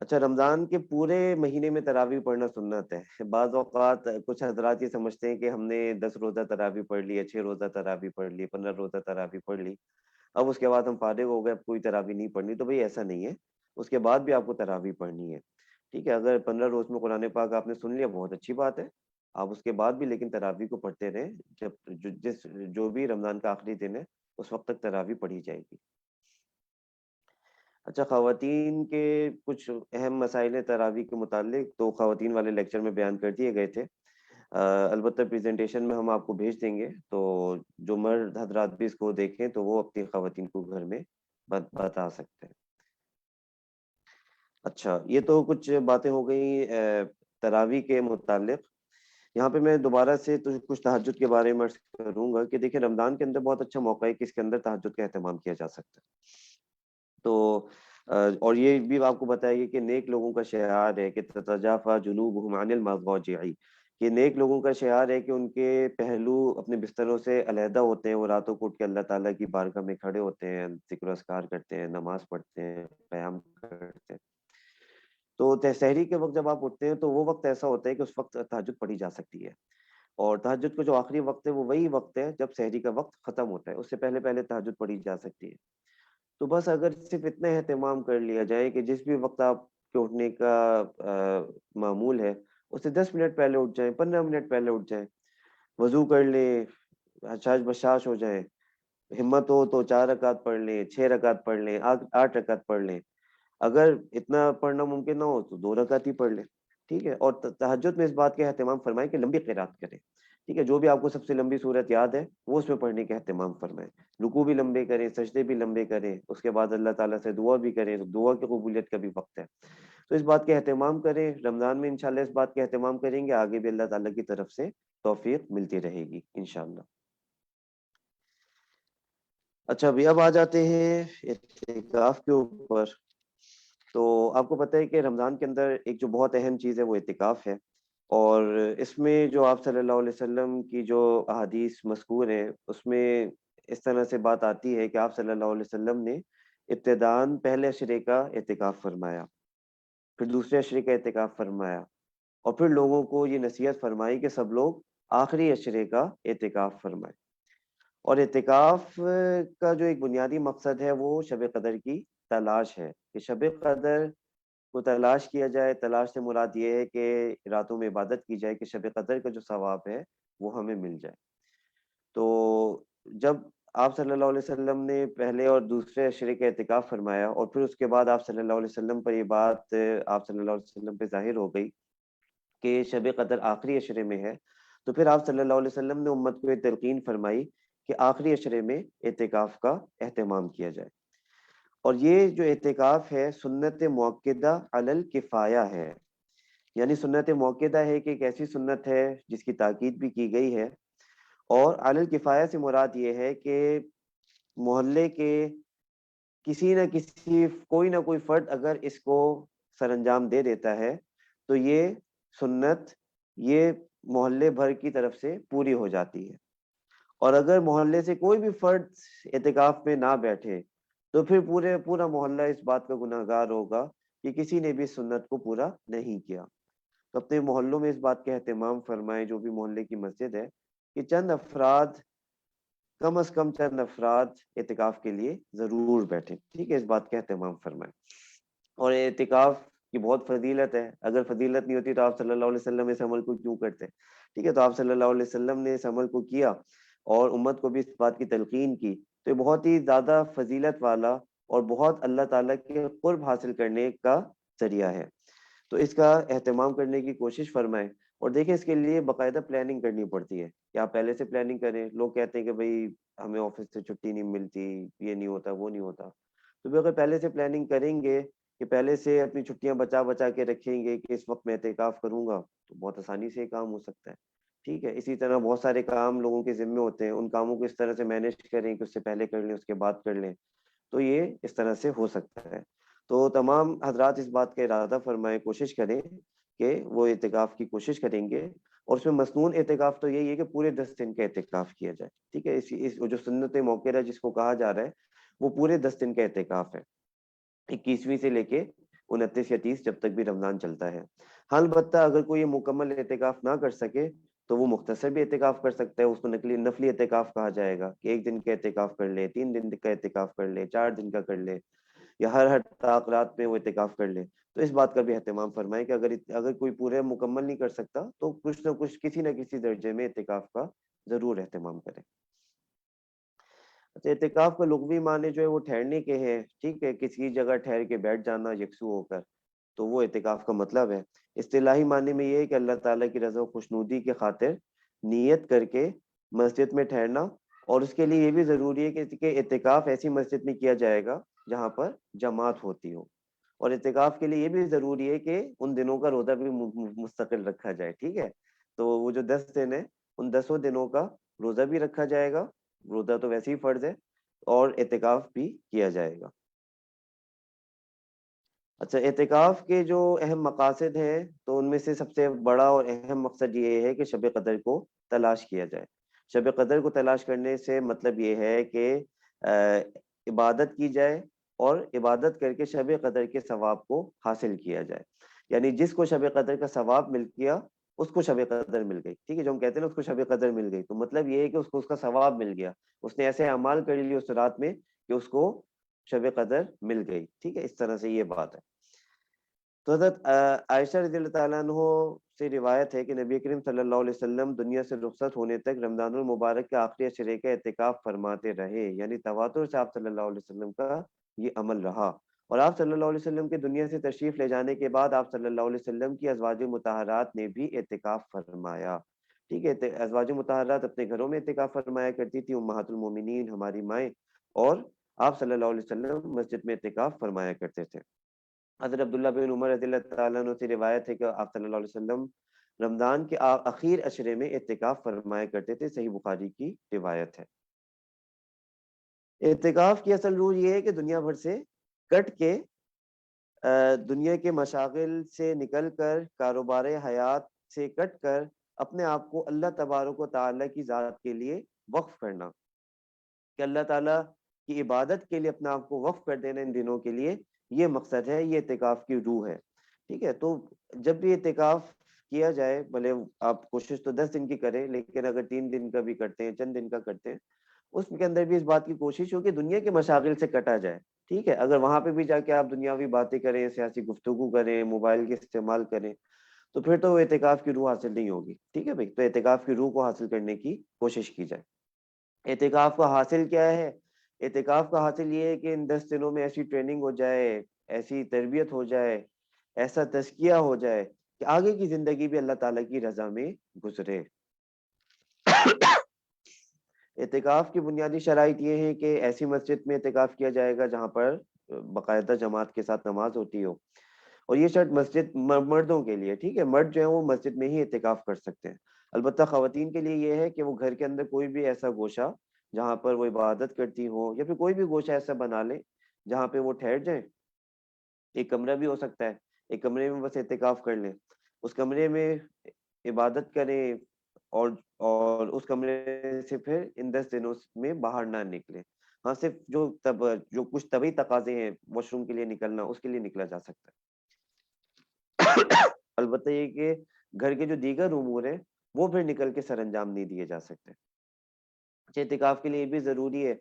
اچھا، رمضان کے پورے مہینے میں تراویح پڑھنا سنت ہے. بعض اوقات کچھ حضرات یہ سمجھتے ہیں کہ ہم نے 10 روزہ تراویح پڑھ لی، 6 روزہ تراویح پڑھ لی، 15 روزہ تراویح پڑھ لی، اب اس کے بعد ہم فارغ ہو گئے، اب کوئی تراویح نہیں پڑھنی. تو بھئی ایسا نہیں ہے، اس کے بعد بھی آپ کو تراویح پڑھنی ہے. ٹھیک ہے، اگر 15 روز میں قرآن پاک آپ نے سن لیا بہت اچھی بات ہے، آپ اس کے بعد بھی لیکن تراویح کو پڑھتے رہیں. جو بھی رمضان کا آخری دن ہے اس وقت تک تراویح پڑھی جائے گی. اچھا، خواتین کے کچھ اہم مسائل ہیں تراویح کے متعلق، تو خواتین والے لیکچر میں بیان کر دیے گئے تھے. البتہ پریزنٹیشن میں ہم آپ کو بھیج دیں گے، تو جو مرد حضرات بھی اس کو دیکھیں تو وہ اپنی خواتین کو گھر میں بتا سکتے ہیں. اچھا، یہ تو کچھ باتیں ہو گئی تراویح کے متعلق. یہاں پہ میں دوبارہ سے تو کچھ تہجد کے بارے میں عرض کروں گا کہ دیکھیں رمضان کے اندر بہت اچھا موقع ہے کہ اس کے اندر تہجد کا اہتمام کیا جا سکتا ہے. تو اور یہ بھی آپ کو بتائیے کہ نیک لوگوں کا شعار ہے کہ تتجافا جنوبہم عن المضاجع، کہ نیک لوگوں کا شعار ہے کہ ان کے پہلو اپنے بستروں سے علیحدہ ہوتے ہیں، وہ راتوں کو اٹھ کے اللہ تعالیٰ کی بارگاہ میں کھڑے ہوتے ہیں، ذکر و اذکار کرتے ہیں، نماز پڑھتے ہیں، قیام کرتے ہیں. تو سحری کے وقت جب آپ اٹھتے ہیں تو وہ وقت ایسا ہوتا ہے کہ اس وقت تہجد پڑھی جا سکتی ہے. اور تہجد کا جو آخری وقت ہے وہ وہی وقت ہے جب سحری کا وقت ختم ہوتا ہے، اس سے پہلے پہلے تہجد پڑھی جا سکتی ہے. تو بس اگر صرف اتنا اہتمام کر لیا جائے کہ جس بھی وقت آپ کے اٹھنے کا معمول ہے اس سے 10 منٹ پہلے اٹھ جائیں، 15 منٹ پہلے اٹھ جائیں، وضو کر لیں، حشاش بشاش ہو جائیں، ہمت ہو تو 4 رکعت پڑھ لیں، 6 رکعت پڑھ لیں، 8 رکعت پڑھ لیں. اگر اتنا پڑھنا ممکن نہ ہو تو 2 رکعت ہی پڑھ لیں. ٹھیک ہے، اور تہجد میں اس بات کا اہتمام فرمائیں کہ لمبی قرات کریں. ٹھیک ہے، جو بھی آپ کو سب سے لمبی صورت یاد ہے وہ اس میں پڑھنے کا اہتمام فرمائیں. رکوع بھی لمبے کریں، سجدے بھی لمبے کریں، اس کے بعد اللہ تعالیٰ سے دعا بھی کریں. تو دعا کی قبولیت کا بھی وقت ہے، تو اس بات کا اہتمام کریں. رمضان میں انشاءاللہ اس بات کا اہتمام کریں گے، آگے بھی اللہ تعالیٰ کی طرف سے توفیق ملتی رہے گی انشاءاللہ. اچھا، ابھی اب آ جاتے ہیں اعتکاف کے اوپر. تو آپ کو پتہ ہے کہ رمضان کے اندر ایک جو بہت اہم چیز ہے وہ اعتکاف ہے. اور اس میں جو آپ صلی اللہ علیہ وسلم کی جو احادیث مذکور ہیں اس میں اس طرح سے بات آتی ہے کہ آپ صلی اللہ علیہ وسلم نے ابتداً پہلے عشرے کا اعتکاف فرمایا، پھر دوسرے عشرے کا اعتکاف فرمایا، اور پھر لوگوں کو یہ نصیحت فرمائی کہ سب لوگ آخری عشرے کا اعتکاف فرمائیں۔ اور اعتکاف کا جو ایک بنیادی مقصد ہے وہ شب قدر کی تلاش ہے، کہ شب قدر کو تلاش کیا جائے۔ تلاش سے مراد یہ ہے کہ راتوں میں عبادت کی جائے کہ شب قدر کا جو ثواب ہے وہ ہمیں مل جائے۔ تو جب آپ صلی اللہ علیہ وسلم نے پہلے اور دوسرے عشرے کا اعتکاف فرمایا اور پھر اس کے بعد آپ صلی اللہ علیہ وسلم پر یہ بات آپ صلی اللہ علیہ وسلم پہ ظاہر ہو گئی کہ شب قدر آخری عشرے میں ہے، تو پھر آپ صلی اللہ علیہ وسلم نے امت کو یہ تلقین فرمائی کہ آخری عشرے میں اعتکاف کا اہتمام کیا جائے۔ اور یہ جو اعتکاف ہے سنت مؤکدہ علی الکفایہ ہے، یعنی سنت مؤکدہ ہے کہ ایک ایسی سنت ہے جس کی تاکید بھی کی گئی ہے، اور علی الکفایہ سے مراد یہ ہے کہ محلے کے کسی نہ کسی کوئی نہ کوئی فرد اگر اس کو سر انجام دے دیتا ہے تو یہ سنت یہ محلے بھر کی طرف سے پوری ہو جاتی ہے، اور اگر محلے سے کوئی بھی فرد اعتکاف میں نہ بیٹھے تو پھر پورا محلہ اس بات کا گناہ گار ہوگا کہ کسی نے بھی سنت کو پورا نہیں کیا۔ تو اپنے محلوں میں اس بات کا اہتمام فرمائیں، جو بھی محلے کی مسجد ہے، کہ چند افراد کم از کم چند افراد اعتکاف کے لیے ضرور بیٹھیں، ٹھیک ہے، اس بات کا اہتمام فرمائیں۔ اور اعتکاف کی بہت فضیلت ہے، اگر فضیلت نہیں ہوتی تو آپ صلی اللہ علیہ وسلم اس عمل کو کیوں کرتے؟ ٹھیک ہے، تو آپ صلی اللہ علیہ وسلم نے اس عمل کو کیا اور امت کو بھی اس بات کی تلقین کی، تو یہ بہت ہی زیادہ فضیلت والا اور بہت اللہ تعالیٰ کے قرب حاصل کرنے کا ذریعہ ہے۔ تو اس کا اہتمام کرنے کی کوشش فرمائیں، اور دیکھیں اس کے لیے باقاعدہ پلاننگ کرنی پڑتی ہے کہ آپ پہلے سے پلاننگ کریں۔ لوگ کہتے ہیں کہ بھئی ہمیں آفس سے چھٹی نہیں ملتی، یہ نہیں ہوتا، وہ نہیں ہوتا، تو بھی اگر پہلے سے پلاننگ کریں گے کہ پہلے سے اپنی چھٹیاں بچا بچا کے رکھیں گے کہ اس وقت میں اعتکاف کروں گا، تو بہت آسانی سے یہ کام ہو سکتا ہے۔ ٹھیک ہے، اسی طرح بہت سارے کام لوگوں کے ذمے ہوتے ہیں، ان کاموں کو اس طرح سے مینیج کریں کہ اس سے پہلے کر لیں اس کے بعد کر لیں، تو یہ اس طرح سے ہو سکتا ہے۔ تو تمام حضرات اس بات کا ارادہ فرمائیں، کوشش کریں کہ وہ اعتکاف کی کوشش کریں گے، اور اس میں مسنون اعتکاف تو یہی ہے کہ پورے 10 دن کا اعتکاف کیا جائے۔ ٹھیک ہے، اس جو سنت موقرہ جس کو کہا جا رہا ہے وہ پورے 10 دن کا اعتکاف ہے، 21ویں سے لے کے 29 یا 30 جب تک بھی رمضان چلتا ہے۔ ہاں البتہ اگر کوئی یہ مکمل اعتکاف نہ کر سکے تو وہ مختصر بھی اعتکاف کر سکتا ہے، اس کو نفلی اعتکاف کہا جائے گا، کہ 1 دن کا اعتکاف کر لے، 3 دن کا اعتکاف کر لے، 4 دن کا کر لے، یا ہر تاخرات میں وہ اعتکاف کر لے۔ تو اس بات کا بھی اہتمام فرمائیں کہ اگر کوئی پورے مکمل نہیں کر سکتا تو کچھ نہ کچھ کسی نہ کسی درجے میں اعتکاف کا ضرور اہتمام کریں۔ اچھا، اعتکاف کا لغوی معنی جو ہے وہ ٹھہرنے کے ہے، ٹھیک ہے، کسی جگہ ٹھہر کے بیٹھ جانا یکسو ہو کر، تو وہ اعتکاف کا مطلب ہے۔ اصطلاحی معنی میں یہ ہے کہ اللہ تعالیٰ کی رضا و خوشنودی کی خاطر نیت کر کے مسجد میں ٹھہرنا، اور اس کے لیے یہ بھی ضروری ہے کہ اعتکاف ایسی مسجد میں کیا جائے گا جہاں پر جماعت ہوتی ہو، اور اعتکاف کے لیے یہ بھی ضروری ہے کہ ان دنوں کا روزہ بھی مستقل رکھا جائے۔ ٹھیک ہے، تو وہ جو 10 دن ہے ان 10 دنوں کا روزہ بھی رکھا جائے گا، روزہ تو ویسے ہی فرض ہے، اور اعتکاف بھی کیا جائے گا۔ اچھا، اعتکاف کے جو اہم مقاصد ہیں تو ان میں سے سب سے بڑا اور اہم مقصد یہ ہے کہ شب قدر کو تلاش کیا جائے۔ شب قدر کو تلاش کرنے سے مطلب یہ ہے کہ عبادت کی جائے، اور عبادت کر کے شب قدر کے ثواب کو حاصل کیا جائے، یعنی جس کو شب قدر کا ثواب مل گیا اس کو شب قدر مل گئی۔ ٹھیک ہے، جو ہم کہتے ہیں نا اس کو شب قدر مل گئی، تو مطلب یہ ہے کہ اس کو اس کا ثواب مل گیا، اس نے ایسے اعمال کر لیے اس رات میں کہ اس کو شب قدر مل گئی۔ ٹھیک ہے، اس طرح سے یہ بات ہے۔ تو حضرت عائشہ رضی اللہ تعالیٰ عنہ سے روایت ہے کہ نبی کریم صلی اللہ علیہ وسلم دنیا سے رخصت ہونے تک رمضان المبارک کے آخری عشرے کا اعتکاف فرماتے رہے، یعنی تواتر سے آپ صلی اللہ علیہ وسلم کا یہ عمل رہا۔ اور آپ صلی اللہ علیہ وسلم کے دنیا سے تشریف لے جانے کے بعد آپ صلی اللہ علیہ وسلم کی ازواج مطہرات نے بھی اعتکاف فرمایا۔ ٹھیک ہے، ازواج مطہرات اپنے گھروں میں اعتکاف فرمایا کرتی تھی، امہات المومنین ہماری مائیں، اور آپ صلی اللہ علیہ وسلم مسجد میں اعتکاف فرمایا کرتے تھے۔ حضرت عبداللہ بن عمر رضی اللہ تعالیٰ عنہ سے روایت ہے کہ آپ صلی اللہ علیہ وسلم رمضان کے اخیر عشرے میں اعتکاف فرمایا کرتے تھے، صحیح بخاری کی روایت ہے۔ اعتکاف کی اصل روح یہ ہے کہ دنیا بھر سے کٹ کے دنیا کے مشاغل سے نکل کر کاروبار حیات سے کٹ کر اپنے آپ کو اللہ تبارک و تعالیٰ کی ذات کے لیے وقف کرنا، کہ اللہ تعالیٰ کی عبادت کے لیے اپنے آپ کو وقف کر دینا ان دنوں کے لیے، یہ مقصد ہے، یہ اعتکاف کی روح ہے. ٹھیک ہے. تو جب بھی اعتکاف کیا جائے، بھلے آپ کوشش تو 10 دن کی کریں، لیکن اگر 3 دن کا بھی کرتے ہیں، چند دن کا کرتے ہیں، اس کے اندر بھی اس بات کی کوشش ہو کہ دنیا کے مشاغل سے کٹا جائے. ٹھیک ہے. اگر وہاں پہ بھی جا کے آپ دنیاوی باتیں کریں، سیاسی گفتگو کریں، موبائل کے استعمال کریں، تو پھر تو وہ اعتکاف کی روح حاصل نہیں ہوگی. ٹھیک ہے بھائی. تو اعتکاف کی روح کو حاصل کرنے کی کوشش کی جائے. اعتکاف کا حاصل کیا ہے؟ اعتکاف کا حاصل یہ ہے کہ ان 10 دنوں میں ایسی ٹریننگ ہو جائے، ایسی تربیت ہو جائے، ایسا تزکیہ ہو جائے کہ آگے کی زندگی بھی اللہ تعالیٰ کی رضا میں گزرے. اعتکاف کی بنیادی شرائط یہ ہے کہ ایسی مسجد میں اعتکاف کیا جائے گا جہاں پر باقاعدہ جماعت کے ساتھ نماز ہوتی ہو. اور یہ شرط مسجد مردوں کے لیے. ٹھیک ہے. مرد جو ہے وہ مسجد میں ہی اعتکاف کر سکتے ہیں. البتہ خواتین کے لیے یہ ہے کہ وہ گھر کے اندر کوئی بھی ایسا گوشہ جہاں پر وہ عبادت کرتی ہو، یا پھر کوئی بھی گوشہ ایسا بنا لیں جہاں پہ وہ ٹھہر جائیں. ایک کمرہ بھی ہو سکتا ہے، ایک کمرے میں بس اعتکاف کر لیں، اس کمرے میں عبادت کریں، اور اس کمرے سے پھر ان 10 دنوں میں باہر نہ نکلیں. ہاں، صرف جو کچھ طبی تقاضے ہیں، واش روم کے لیے نکلنا، اس کے لیے نکلا جا سکتا ہے. البتہ یہ کہ گھر کے جو دیگر امور ہیں وہ پھر نکل کے سر انجام نہیں دیے جا سکتے. اعتکاف کے لیے یہ بھی ضروری ہے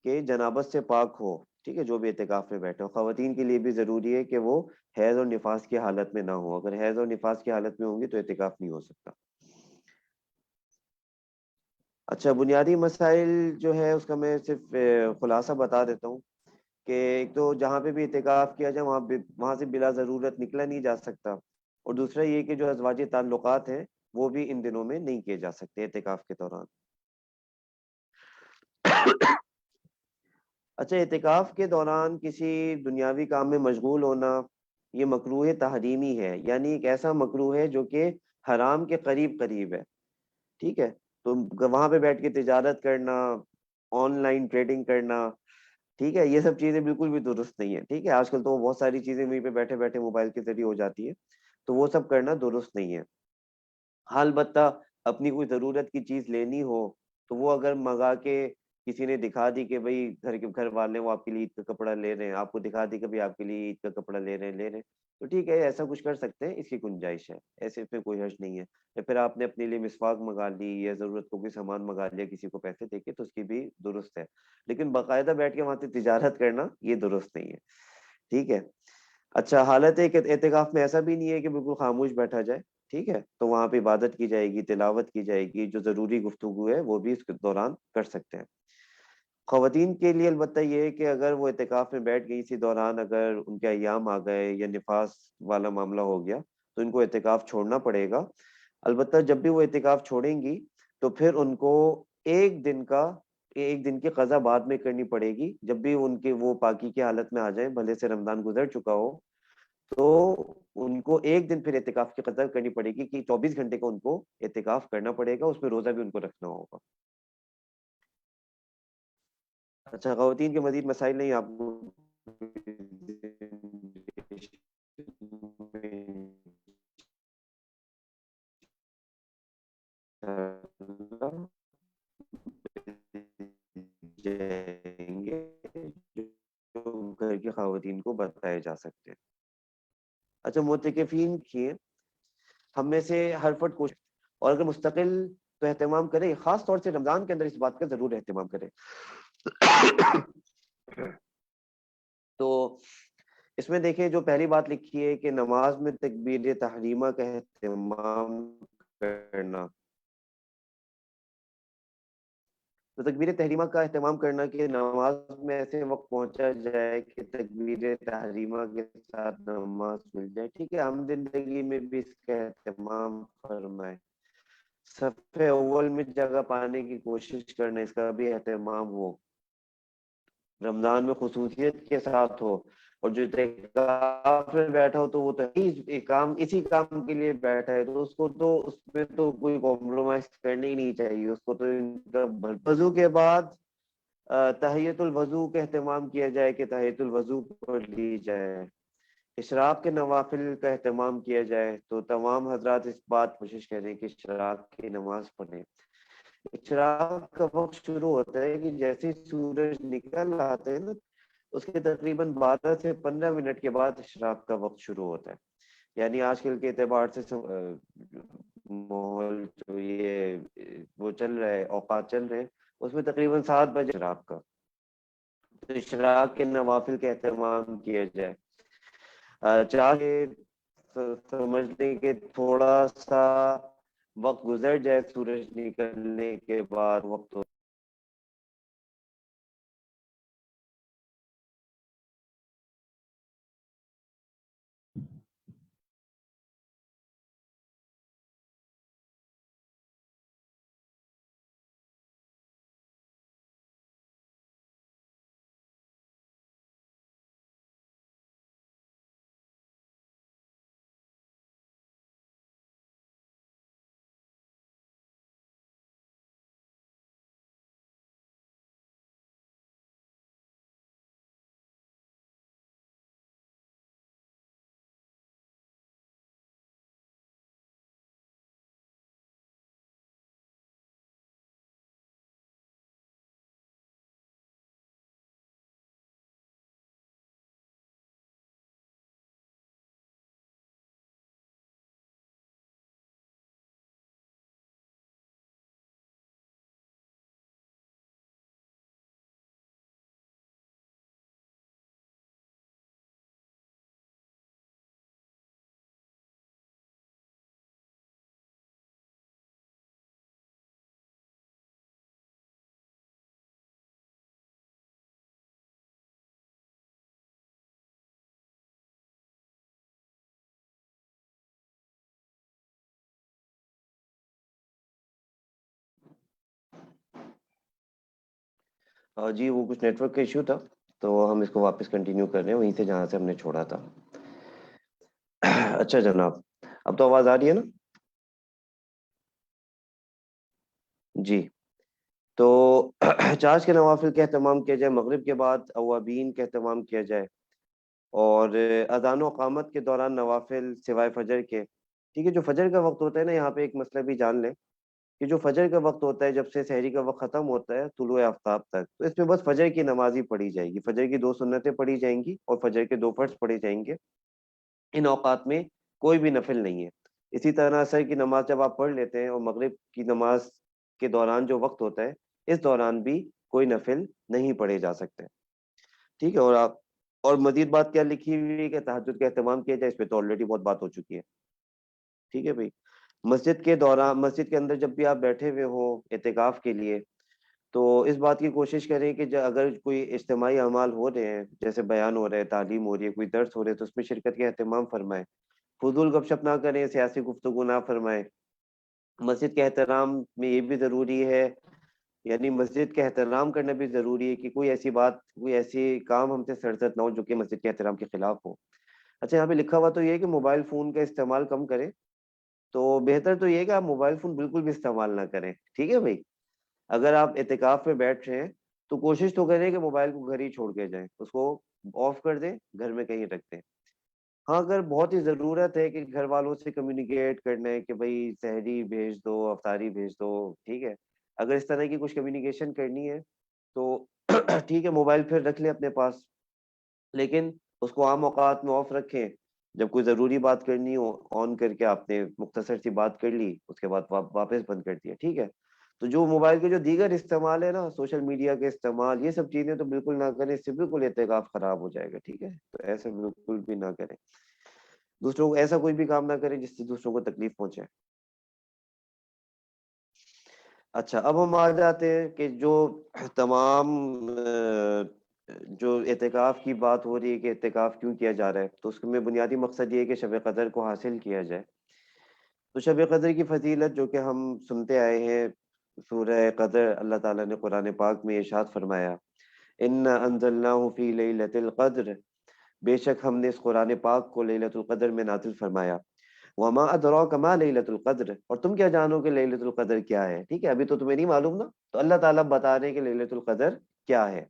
کہ جنابت سے پاک ہو. ٹھیک ہے. جو بھی اعتکاف میں بیٹھے ہو، خواتین کے لیے بھی ضروری ہے کہ وہ حیض اور نفاس کی حالت میں نہ ہو. اگر حیض اور نفاس کی حالت میں ہوں گی تو اعتکاف نہیں ہو سکتا. اچھا، بنیادی مسائل جو ہے اس کا میں صرف خلاصہ بتا دیتا ہوں کہ ایک تو جہاں پہ بھی اعتکاف کیا جائے وہاں سے بلا ضرورت نکلا نہیں جا سکتا. اور دوسرا یہ کہ جو ازواجی تعلقات ہیں وہ بھی ان دنوں میں نہیں کیے جا سکتے اعتکاف کے دوران. اچھا، اعتکاف کے دوران کسی دنیاوی کام میں مشغول ہونا یہ مکروہ تحریمی ہے، یعنی ایک ایسا مکروہ ہے جو کہ حرام کے قریب قریب ہے. ٹھیک ہے. تو وہاں پہ بیٹھ کے تجارت کرنا، آن لائن ٹریڈنگ کرنا، ٹھیک ہے، یہ سب چیزیں بالکل بھی درست نہیں ہے. ٹھیک ہے. آج کل تو بہت ساری چیزیں وہیں پہ بیٹھے بیٹھے موبائل کے ذریعے ہو جاتی ہے، تو وہ سب کرنا درست نہیں ہے. ہاں، البتہ اپنی کوئی ضرورت کی چیز لینی ہو تو وہ اگر منگا کے کسی نے دکھا دی کہ بھائی گھر والے وہ آپ کے لیے عید کا کپڑا لے رہے ہیں، آپ کو دکھا دی کہ بھائی آپ کے لیے عید کا کپڑا لے رہے ہیں، تو ٹھیک ہے، ایسا کچھ کر سکتے ہیں، اس کی گنجائش ہے، ایسے پہ کوئی حرج نہیں ہے. یا پھر آپ نے اپنے لیے مسواک منگا لی یا ضرورت کو کوئی سامان منگا لیا کسی کو پیسے دے کے، تو اس کی بھی درست ہے. لیکن باقاعدہ بیٹھ کے وہاں سے تجارت کرنا یہ درست نہیں ہے. ٹھیک ہے. اچھا، حالت ہے کہ اعتکاف میں ایسا بھی نہیں ہے کہ بالکل خاموش بیٹھا جائے. ٹھیک ہے. تو وہاں پہ عبادت کی جائے گی، تلاوت کی جائے گی، جو ضروری گفتگو ہے وہ بھی اس کے دوران کر سکتے ہیں. خواتین کے لیے البتہ یہ ہے کہ اگر وہ اعتکاف میں بیٹھ گئی، اسی دوران اگر ان کے ایام آ گئے یا نفاس والا معاملہ ہو گیا، تو ان کو اعتکاف چھوڑنا پڑے گا. البتہ جب بھی وہ اعتکاف چھوڑیں گی تو پھر ان کو ایک دن کی قضا بعد میں کرنی پڑے گی. جب بھی ان کے وہ پاکی کی حالت میں آ جائیں، بھلے سے رمضان گزر چکا ہو، تو ان کو ایک دن پھر اعتکاف کی قدر کرنی پڑے گی کہ 24 گھنٹے کا ان کو اعتکاف کرنا پڑے گا، اس میں روزہ بھی ان کو رکھنا ہوگا. اچھا، خواتین کے مزید مسائل نہیں آپ کو جائیں گے جو گھر کی خواتین کو بتائے جا سکتے ہیں. اچھا، معتکفین کی ہم میں سے ہر فرد کوشش، اور اگر مستقل تو اہتمام کرے، خاص طور سے رمضان کے اندر اس بات کا ضرور اہتمام کرے. تو اس میں دیکھیں، جو پہلی بات لکھی ہے کہ نماز میں تکبیر تحریمہ کا اہتمام کرنا. تو تکبیر تحریمہ کا اہتمام کرنا کہ نماز میں ایسے وقت پہنچا جائے کہ تکبیر تحریمہ کے ساتھ نماز مل جائے. ٹھیک ہے. ہم زندگی میں بھی اس کا اہتمام فرمائے. صف اول میں جگہ پانے کی کوشش کرنا، اس کا بھی اہتمام ہو، رمضان میں خصوصیت کے ساتھ ہو. اور جو اعتکاف میں بیٹھا ہو تو وہ تو اسی کام کے لیے بیٹھا ہے، تو اس میں تو کوئی کمپرومائز کرنا ہی نہیں چاہیے. اس کو تو وضو کے بعد تحیت الوضو کا اہتمام کیا جائے کہ تحیت الوضو پڑھ لی جائے. اشراق کے نوافل کا اہتمام کیا جائے تو تمام حضرات اس بات کوشش کریں کہ اشراق کی نماز پڑھیں۔ اشراق کا وقت شروع ہوتا ہے کہ جیسے ہی سورج نکل آتے ہیں نا، اس کے تقریباً 12 سے 15 منٹ کے بعد اشراق کا وقت شروع ہوتا ہے۔ یعنی آج کل کے اعتبار سے ماحول جو یہ وہ چل رہا ہے، اوقات چل رہے ہیں، اس میں تقریباً 7 بجے اشراق کا، تو اشراق کے نوافل کا اہتمام کیا جائے۔ چاہے سمجھ لیں کہ تھوڑا سا وقت گزر جائے سورج نکلنے کے بعد، وقت جی وہ کچھ نیٹ ورک کا ایشو تھا، تو ہم اس کو واپس کنٹینیو کر رہے ہیں وہیں سے جہاں سے ہم نے چھوڑا تھا۔ اچھا جناب، اب تو آواز آ رہی ہے نا؟ جی، تو چارج کے نوافل کا اہتمام کیا جائے، مغرب کے بعد اوابین کا اہتمام کیا جائے، اور اذان و اقامت کے دوران نوافل سوائے فجر کے۔ ٹھیک ہے، جو فجر کا وقت ہوتا ہے نا، یہاں پہ ایک مسئلہ بھی جان لیں کہ جو فجر کا وقت ہوتا ہے، جب سے سحری کا وقت ختم ہوتا ہے طلوع آفتاب تک، تو اس میں بس فجر کی نماز ہی پڑھی جائے گی، فجر کی 2 سنتیں پڑھی جائیں گی اور فجر کے 2 فرض پڑھے جائیں گے۔ ان اوقات میں کوئی بھی نفل نہیں ہے۔ اسی طرح عصر کی نماز جب آپ پڑھ لیتے ہیں اور مغرب کی نماز کے دوران جو وقت ہوتا ہے، اس دوران بھی کوئی نفل نہیں پڑھے جا سکتے۔ ٹھیک ہے، اور مزید بات کیا لکھی ہوئی ہے کہ تہجد کا اہتمام کیا جائے، اس پہ تو آلریڈی بہت بات ہو چکی ہے۔ ٹھیک ہے بھائی، مسجد کے دوران، مسجد کے اندر جب بھی آپ بیٹھے ہوئے ہو اعتکاف کے لیے، تو اس بات کی کوشش کریں کہ اگر کوئی اجتماعی اعمال ہو رہے ہیں، جیسے بیان ہو رہا ہے، تعلیم ہو رہی ہے، کوئی درس ہو رہے ہے، تو اس میں شرکت کا اہتمام فرمائیں۔ فضول گپ شپ نہ کریں، سیاسی گفتگو نہ فرمائیں۔ مسجد کے احترام میں یہ بھی ضروری ہے، یعنی مسجد کا احترام کرنا بھی ضروری ہے کہ کوئی ایسی بات، کوئی ایسی کام ہم سے سرزد نہ ہو جو کہ مسجد کے احترام کے خلاف ہو۔ اچھا، یہاں پہ لکھا ہوا تو یہ ہے کہ موبائل فون کا استعمال کم کریں، تو بہتر تو یہ ہے کہ آپ موبائل فون بالکل بھی استعمال نہ کریں۔ ٹھیک ہے بھائی، اگر آپ اعتکاف میں بیٹھ رہے ہیں تو کوشش تو کریں کہ موبائل کو گھر ہی چھوڑ کے جائیں، اس کو آف کر دیں، گھر میں کہیں رکھ دیں۔ ہاں، اگر بہت ہی ضرورت ہے کہ گھر والوں سے کمیونیکیٹ کرنا ہے کہ بھائی سحری بھیج دو، افطاری بھیج دو، ٹھیک ہے، اگر اس طرح کی کچھ کمیونیکیشن کرنی ہے تو ٹھیک ہے، موبائل پھر رکھ لیں اپنے پاس، لیکن اس کو عام اوقات میں آف رکھیں۔ جب کوئی ضروری بات کرنی ہو، آن کر کے آپ نے مختصر سی بات کر لی، اس کے بعد واپس بند کر دیا۔ ٹھیک ہے، تو جو موبائل کے جو دیگر استعمال ہے نا، سوشل میڈیا کے استعمال، یہ سب چیزیں تو بالکل نہ کریں، اس سے بالکل اعتکاف خراب ہو جائے گا۔ ٹھیک ہے، تو ایسے بالکل بھی نہ کریں، دوسروں کو ایسا کوئی بھی کام نہ کریں جس سے دوسروں کو تکلیف پہنچے۔ اچھا، اب ہم آ جاتے ہیں کہ جو تمام جو اعتکاف کی بات ہو رہی ہے کہ اعتکاف کیوں کیا جا رہا ہے، تو اس میں بنیادی مقصد یہ ہے کہ شب قدر کو حاصل کیا جائے۔ تو شب قدر کی فضیلت جو کہ ہم سنتے آئے ہیں، سورہ قدر اللہ تعالیٰ نے قرآن پاک میں ارشاد فرمایا، اِنَّا أَنزَلْنَاهُ فِي لَيْلَةِ الْقَدْرِ، بے شک ہم نے اس قرآن پاک کو لیلۃ القدر میں نازل فرمایا۔ وَمَا أَدْرَاكَ مَا لَيْلَةُ الْقَدْرِ، اور تم کیا جانو کہ لیلۃ القدر کیا ہے؟ ٹھیک ہے، ابھی تو تمہیں نہیں معلوم نا، تو اللہ تعالیٰ بتا رہے ہیں کہ لیلۃ القدر کیا ہے۔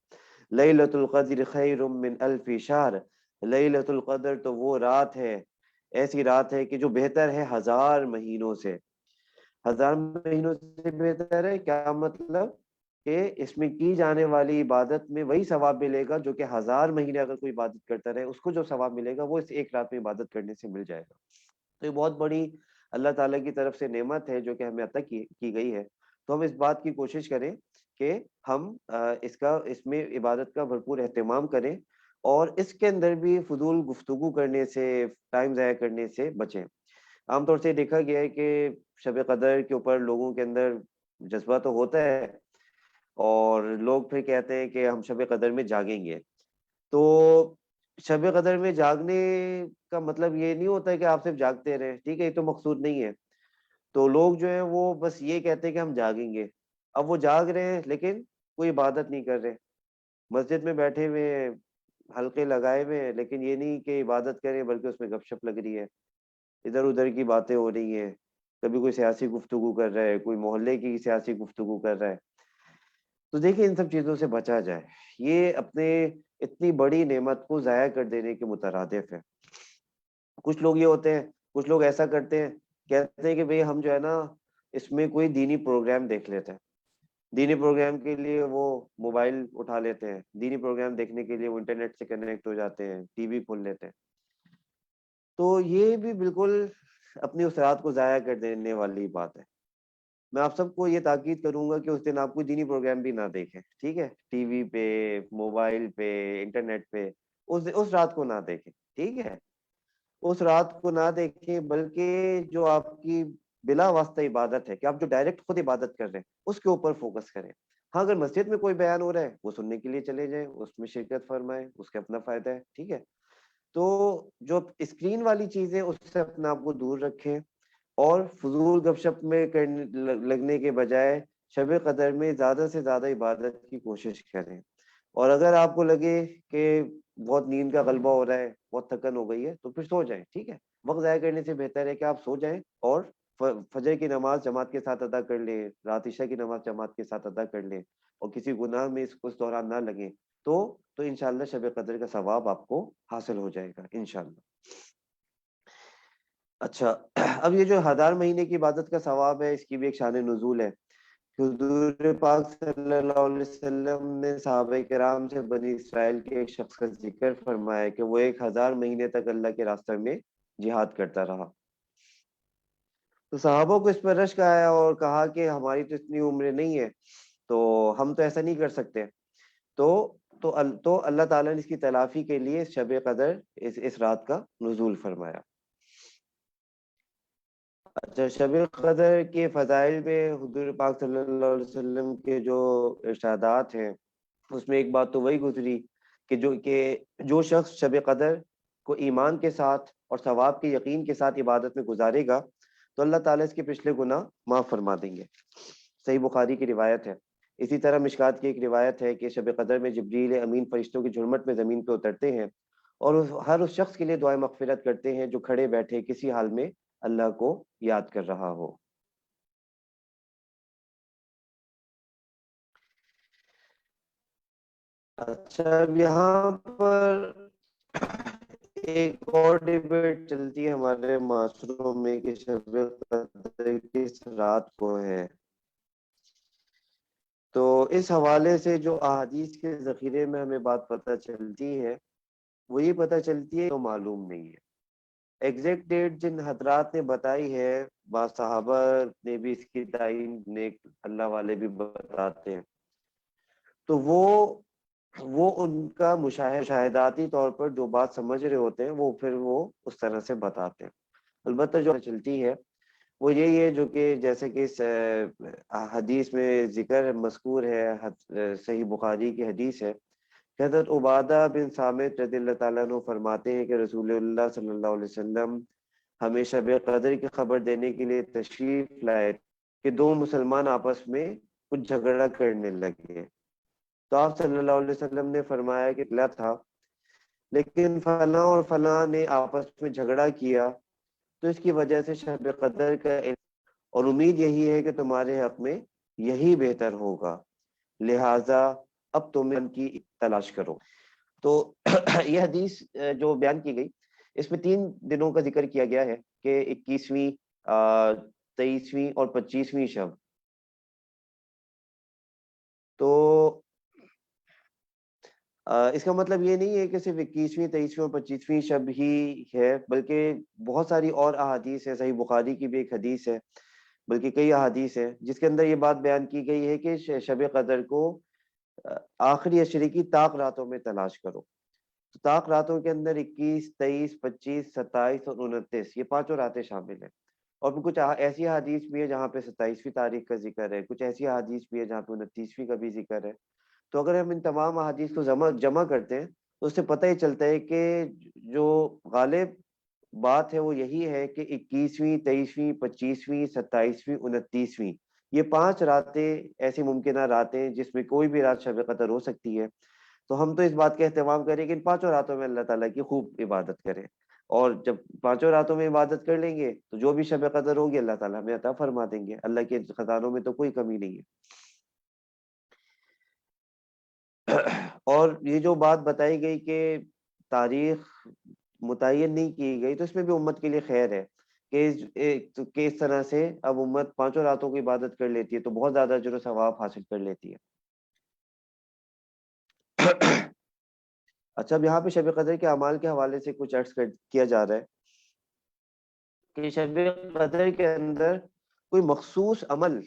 لیلۃ القدر خیر من الف شہر، لیلۃ القدر تو وہ رات ہے، ایسی رات ہے کہ جو بہتر ہے 1000 مہینوں سے۔ 1000 مہینوں سے بہتر ہے کیا مطلب؟ کہ اس میں کی جانے والی عبادت میں وہی ثواب ملے گا جو کہ 1000 مہینے اگر کوئی عبادت کرتا رہے، اس کو جو ثواب ملے گا وہ اس ایک رات میں عبادت کرنے سے مل جائے گا۔ تو یہ بہت بڑی اللہ تعالیٰ کی طرف سے نعمت ہے جو کہ ہمیں عطا کی گئی ہے۔ تو ہم اس بات کی کوشش کریں کہ ہم اس میں عبادت کا بھرپور اہتمام کریں، اور اس کے اندر بھی فضول گفتگو کرنے سے، ٹائم ضائع کرنے سے بچیں۔ عام طور سے دیکھا گیا ہے کہ شب قدر کے اوپر لوگوں کے اندر جذبہ تو ہوتا ہے، اور لوگ پھر کہتے ہیں کہ ہم شب قدر میں جاگیں گے۔ تو شب قدر میں جاگنے کا مطلب یہ نہیں ہوتا ہے کہ آپ صرف جاگتے رہیں، ٹھیک ہے، یہ تو مقصود نہیں ہے۔ تو لوگ جو ہیں وہ بس یہ کہتے ہیں کہ ہم جاگیں گے، اب وہ جاگ رہے ہیں لیکن کوئی عبادت نہیں کر رہے، مسجد میں بیٹھے ہوئے ہیں، حلقے لگائے ہوئے ہیں، لیکن یہ نہیں کہ عبادت کریں بلکہ اس میں گپ شپ لگ رہی ہے، ادھر ادھر کی باتیں ہو رہی ہیں، کبھی کوئی سیاسی گفتگو کر رہا ہے، کوئی محلے کی سیاسی گفتگو کر رہا ہے۔ تو دیکھیں ان سب چیزوں سے بچا جائے، یہ اپنے اتنی بڑی نعمت کو ضائع کر دینے کے مترادف ہے۔ کچھ لوگ یہ ہوتے ہیں، کچھ لوگ ایسا کرتے ہیں، کہتے ہیں کہ بھئی ہم جو ہے نا اس میں کوئی دینی پروگرام دیکھ لیتے ہیں، دینی پروگرام کے لیے وہ موبائل اٹھا لیتے ہیں، دینی پروگرام دیکھنے کے لیے وہ انٹرنیٹ سے کنیکٹ ہو جاتے ہیں، ٹی وی کھول لیتے ہیں۔ تو یہ بھی بالکل اپنی اس رات کو ضائع کر دینے والی بات ہے۔ میں آپ سب کو یہ تاکید کروں گا کہ اس دن آپ کوئی دینی پروگرام بھی نہ دیکھیں، ٹھیک ہے، ٹی وی پہ، موبائل پہ، انٹرنیٹ پہ، اس رات کو نہ دیکھیں، ٹھیک ہے، اس رات کو نہ دیکھیں، بلکہ جو آپ کی بلا واسطہ عبادت ہے، کہ آپ جو ڈائریکٹ خود عبادت کر رہے ہیں اس کے اوپر فوکس کریں۔ ہاں اگر مسجد میں کوئی بیان ہو رہا ہے وہ سننے کے لیے چلے جائیں، اس میں شرکت فرمائیں، اس کا اپنا فائدہ ہے، ٹھیک ہے۔ تو جو اسکرین والی چیزیں اس سے اپنے آپ کو دور رکھیں، اور فضول گپ شپ میں لگنے کے بجائے شب قدر میں زیادہ سے زیادہ عبادت کی کوشش کریں۔ اور اگر آپ کو لگے کہ بہت نیند کا غلبہ ہو رہا ہے، بہت تھکن ہو گئی ہے، تو پھر سو جائیں، ٹھیک ہے، وقت ضائع کرنے سے بہتر ہے کہ آپ سو جائیں اور فجر کی نماز جماعت کے ساتھ ادا کر لیں، رات عشاء کی نماز جماعت کے ساتھ ادا کر لیں، اور کسی گناہ میں اس دوران نہ لگیں، تو انشاءاللہ شب قدر کا ثواب آپ کو حاصل ہو جائے گا انشاءاللہ۔ اچھا، اب یہ جو 1000 مہینے کی عبادت کا ثواب ہے، اس کی بھی ایک شان نزول ہے۔ حضور پاک صلی اللہ علیہ وسلم نے صحابہ کرام سے بنی اسرائیل کے ایک شخص کا ذکر فرمایا کہ وہ 1000 مہینے تک اللہ کے راستے میں جہاد کرتا رہا۔ تو صحابہ کو اس پر رشک آیا اور کہا کہ ہماری تو اتنی عمریں نہیں ہے، تو ہم تو ایسا نہیں کر سکتے۔ تو تو اللہ تعالیٰ نے اس کی تلافی کے لیے شب قدر اس رات کا نزول فرمایا۔ اچھا، شب قدر کے فضائل میں حضور پاک صلی اللہ علیہ وسلم کے جو ارشادات ہیں، اس میں ایک بات تو وہی گزری کہ جو شخص شب قدر کو ایمان کے ساتھ اور ثواب کے یقین کے ساتھ عبادت میں گزارے گا تو اللہ تعالیٰ اس کے پچھلے گناہ معاف فرما دیں گے۔ صحیح بخاری کی روایت ہے۔ اسی طرح مشکات کی ایک روایت ہے کہ شب قدر میں جبریل امین فرشتوں کی جھرمٹ میں زمین پہ اترتے ہیں، اور ہر اس شخص کے لیے دعائیں مغفرت کرتے ہیں جو کھڑے بیٹھے کسی حال میں اللہ کو یاد کر رہا ہو۔ اچھا، اب یہاں پر ایک اور ڈیبیٹ چلتی ہے ہمارے معاشروں میں کہ شب قدر کس رات کو ہے۔ تو اس حوالے سے جو احادیث کے ذخیرے میں ہمیں بات پتہ چلتی ہے، وہ یہ پتہ چلتی ہے تو معلوم نہیں ہے ایگزیکٹ ڈیٹ۔ جن حضرات نے بتائی ہے، بعض صحابہ نے بھی اس کی تعین نیک اللہ والے بھی بتاتے ہیں، تو وہ ان کا مشاہداتی طور پر جو بات سمجھ رہے ہوتے ہیں پھر وہ اس طرح سے بتاتے ہیں۔ البتہ جو چلتی ہے وہ یہی ہے، جو کہ جیسے کہ اس حدیث میں ذکر مذکور ہے، صحیح بخاری کی حدیث ہے کہ حضرت عبادہ بن صامت رضی اللہ تعالیٰ عنہ فرماتے ہیں کہ رسول اللہ صلی اللہ علیہ وسلم ہمیں شب قدر کی خبر دینے کے لیے تشریف لائے کہ دو مسلمان آپس میں کچھ جھگڑا کرنے لگے، تو آپ صلی اللہ علیہ وسلم نے فرمایا کہ کیا تھا، لیکن فلاں اور فلاں نے آپس میں جھگڑا کیا، تو اس کی وجہ سے شب قدر کا اور امید یہی ہے کہ تمہارے حق میں یہی بہتر ہوگا، لہٰذا اب تم ان کی تلاش کرو۔ تو یہ حدیث جو بیان کی گئی اس میں 3 دنوں کا ذکر کیا گیا ہے کہ 21ویں 23ویں اور 25ویں شب. تو اس کا مطلب یہ نہیں ہے کہ صرف 21ویں 23ویں اور 25ویں شب ہی ہے، بلکہ بہت ساری اور احادیث ہے. صحیح بخاری کی بھی ایک حدیث ہے، بلکہ کئی احادیث ہے جس کے اندر یہ بات بیان کی گئی ہے کہ شب قدر کو آخری عشرے کی طاق راتوں میں تلاش کرو. تو طاق راتوں کے اندر 21 23 25 27 اور 29 یہ 5 راتیں شامل ہیں. اور پھر کچھ ایسی حدیث بھی ہے جہاں پہ 27ویں تاریخ کا ذکر ہے، کچھ ایسی حدیث بھی ہے جہاں پہ 29ویں کا بھی ذکر ہے. تو اگر ہم ان تمام احادیث کو جمع کرتے ہیں تو اس سے پتہ ہی چلتا ہے کہ جو غالب بات ہے وہ یہی ہے کہ 21ویں 23ویں 25ویں 27ویں 29ویں یہ 5 راتیں ایسی ممکنہ راتیں جس میں کوئی بھی رات شب قدر ہو سکتی ہے. تو ہم تو اس بات کا اہتمام کریں کہ ان 5 راتوں میں اللہ تعالیٰ کی خوب عبادت کریں، اور جب 5 راتوں میں عبادت کر لیں گے تو جو بھی شب قدر ہوگی اللہ تعالیٰ ہمیں عطا فرما دیں گے. اللہ کے خزانوں میں تو کوئی کمی نہیں ہے. اور یہ جو بات بتائی گئی کہ تاریخ متعین نہیں کی گئی، تو اس میں بھی امت کے لیے خیر ہے کہ اس طرح سے اب امت 5 راتوں کی عبادت کر لیتی ہے تو بہت زیادہ اجر و ثواب حاصل کر لیتی ہے. اچھا، اب یہاں پہ شب قدر کے اعمال کے حوالے سے کچھ عرض کیا جا رہا ہے کہ شب قدر کے اندر کوئی مخصوص عمل،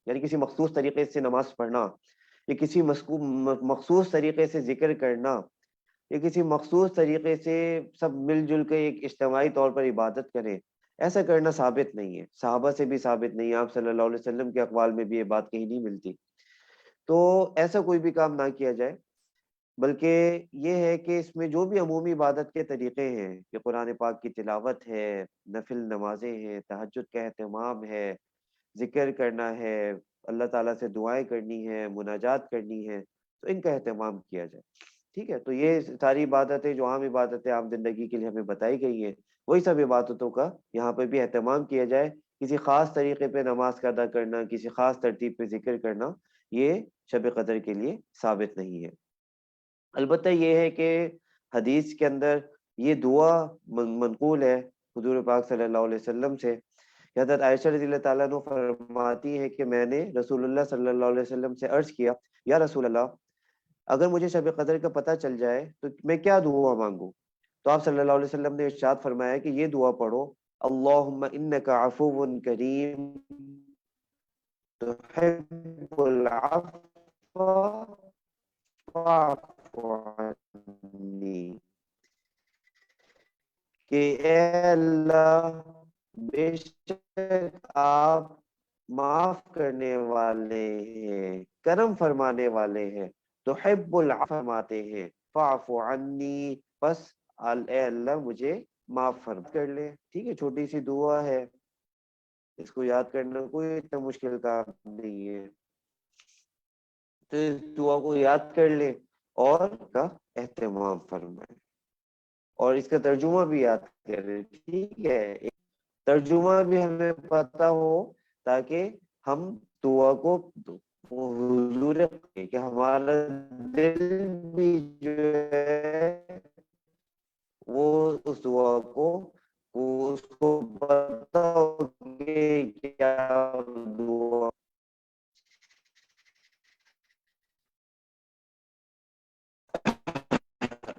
یعنی کسی مخصوص طریقے سے نماز پڑھنا، یا کسی مخصوص طریقے سے ذکر کرنا، یا کسی مخصوص طریقے سے سب مل جل کے ایک اجتماعی طور پر عبادت کریں، ایسا کرنا ثابت نہیں ہے. صحابہ سے بھی ثابت نہیں ہے، آپ صلی اللہ علیہ وسلم کے اقوال میں بھی یہ بات کہیں نہیں ملتی. تو ایسا کوئی بھی کام نہ کیا جائے، بلکہ یہ ہے کہ اس میں جو بھی عمومی عبادت کے طریقے ہیں کہ قرآن پاک کی تلاوت ہے، نفل نمازیں ہیں، تہجد کا اہتمام ہے، ذکر کرنا ہے، اللہ تعالیٰ سے دعائیں کرنی ہے، مناجات کرنی ہے، تو ان کا اہتمام کیا جائے. ٹھیک ہے، تو یہ ساری عبادتیں جو عام عبادتیں عام زندگی کے لیے ہمیں بتائی گئی ہیں، وہی سب عبادتوں کا یہاں پہ بھی اہتمام کیا جائے. کسی خاص طریقے پہ نماز کا ادا کرنا، کسی خاص ترتیب پہ ذکر کرنا، یہ شب قدر کے لیے ثابت نہیں ہے. البتہ یہ ہے کہ حدیث کے اندر یہ دعا منقول ہے حضور پاک صلی اللہ علیہ وسلم سے. حضرت عائشہ رضی اللہ تعالیٰ عنہ فرماتی ہے کہ میں نے رسول اللہ صلی اللہ علیہ وسلم سے عرض کیا، یا رسول اللہ، اگر مجھے شب قدر کا پتہ چل جائے تو میں کیا دعا مانگوں؟ تو آپ صلی اللہ علیہ وسلم نے ارشاد فرمایا کہ یہ دعا پڑھو، اللہم انک عفو کریم تحب العفو فاعف عنی، کہ اے اللہ بے شک آپ معاف کرنے والے ہیں، کرم فرمانے والے ہیں، تحب العفو فرماتے ہیں، فاعف عنی، بس اے اللہ مجھے معاف کر لے. ٹھیک ہے، چھوٹی سی دعا ہے، اس کو یاد کرنا کوئی اتنا مشکل کام نہیں ہے. تو اس دعا کو یاد کر لے اور کا اہتمام فرمائے، اور اس کا ترجمہ بھی یاد کریں. ٹھیک ہے، ترجمہ بھی ہمیں پتا ہو تاکہ ہم دعا کو حضور کہ ہمارا دل بھی جو ہے وہ اس دعا کو اس کو پتا ہو کہ کیا دعا.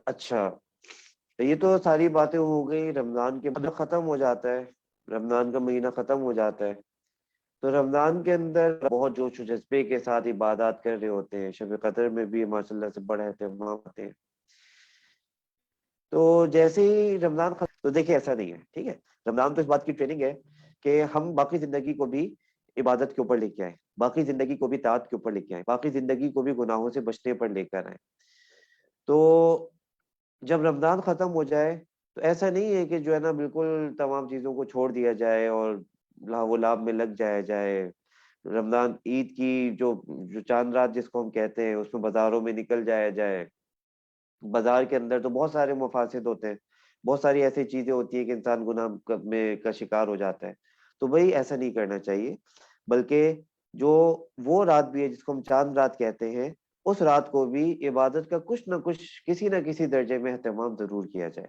اچھا، یہ تو ساری باتیں ہو گئی. رمضان کے بعد ختم ہو جاتا ہے، رمضان کا مہینہ ختم ہو جاتا ہے، تو رمضان کے اندر بہت جوش و جذبے کے ساتھ عبادات کر رہے ہوتے ہیں. شب قدر میں بھی ماشاء اللہ سے بڑے اہتمام ہوتے ہیں. تو جیسے ہی رمضان ختم، تو دیکھیں ایسا نہیں ہے. ٹھیک ہے، رمضان تو اس بات کی ٹریننگ ہے کہ ہم باقی زندگی کو بھی عبادت کے اوپر لے کے آئیں، باقی زندگی کو بھی طاعت کے اوپر لے کے آئیں، باقی زندگی کو بھی گناہوں سے بچنے پر لے کر آئیں. تو جب رمضان ختم ہو جائے تو ایسا نہیں ہے کہ جو ہے نا بالکل تمام چیزوں کو چھوڑ دیا جائے اور لاو لاب میں لگ جائے. رمضان عید کی جو چاند رات جس کو ہم کہتے ہیں اس میں بازاروں میں نکل جائے. بازار کے اندر تو بہت سارے مفاسد ہوتے ہیں، بہت ساری ایسی چیزیں ہوتی ہیں کہ انسان گناہ میں کا شکار ہو جاتا ہے. تو بھائی ایسا نہیں کرنا چاہیے، بلکہ جو وہ رات بھی ہے جس کو ہم چاند رات کہتے ہیں اس رات کو بھی عبادت کا کچھ نہ کچھ کسی نہ کسی درجے میں اہتمام ضرور کیا جائے.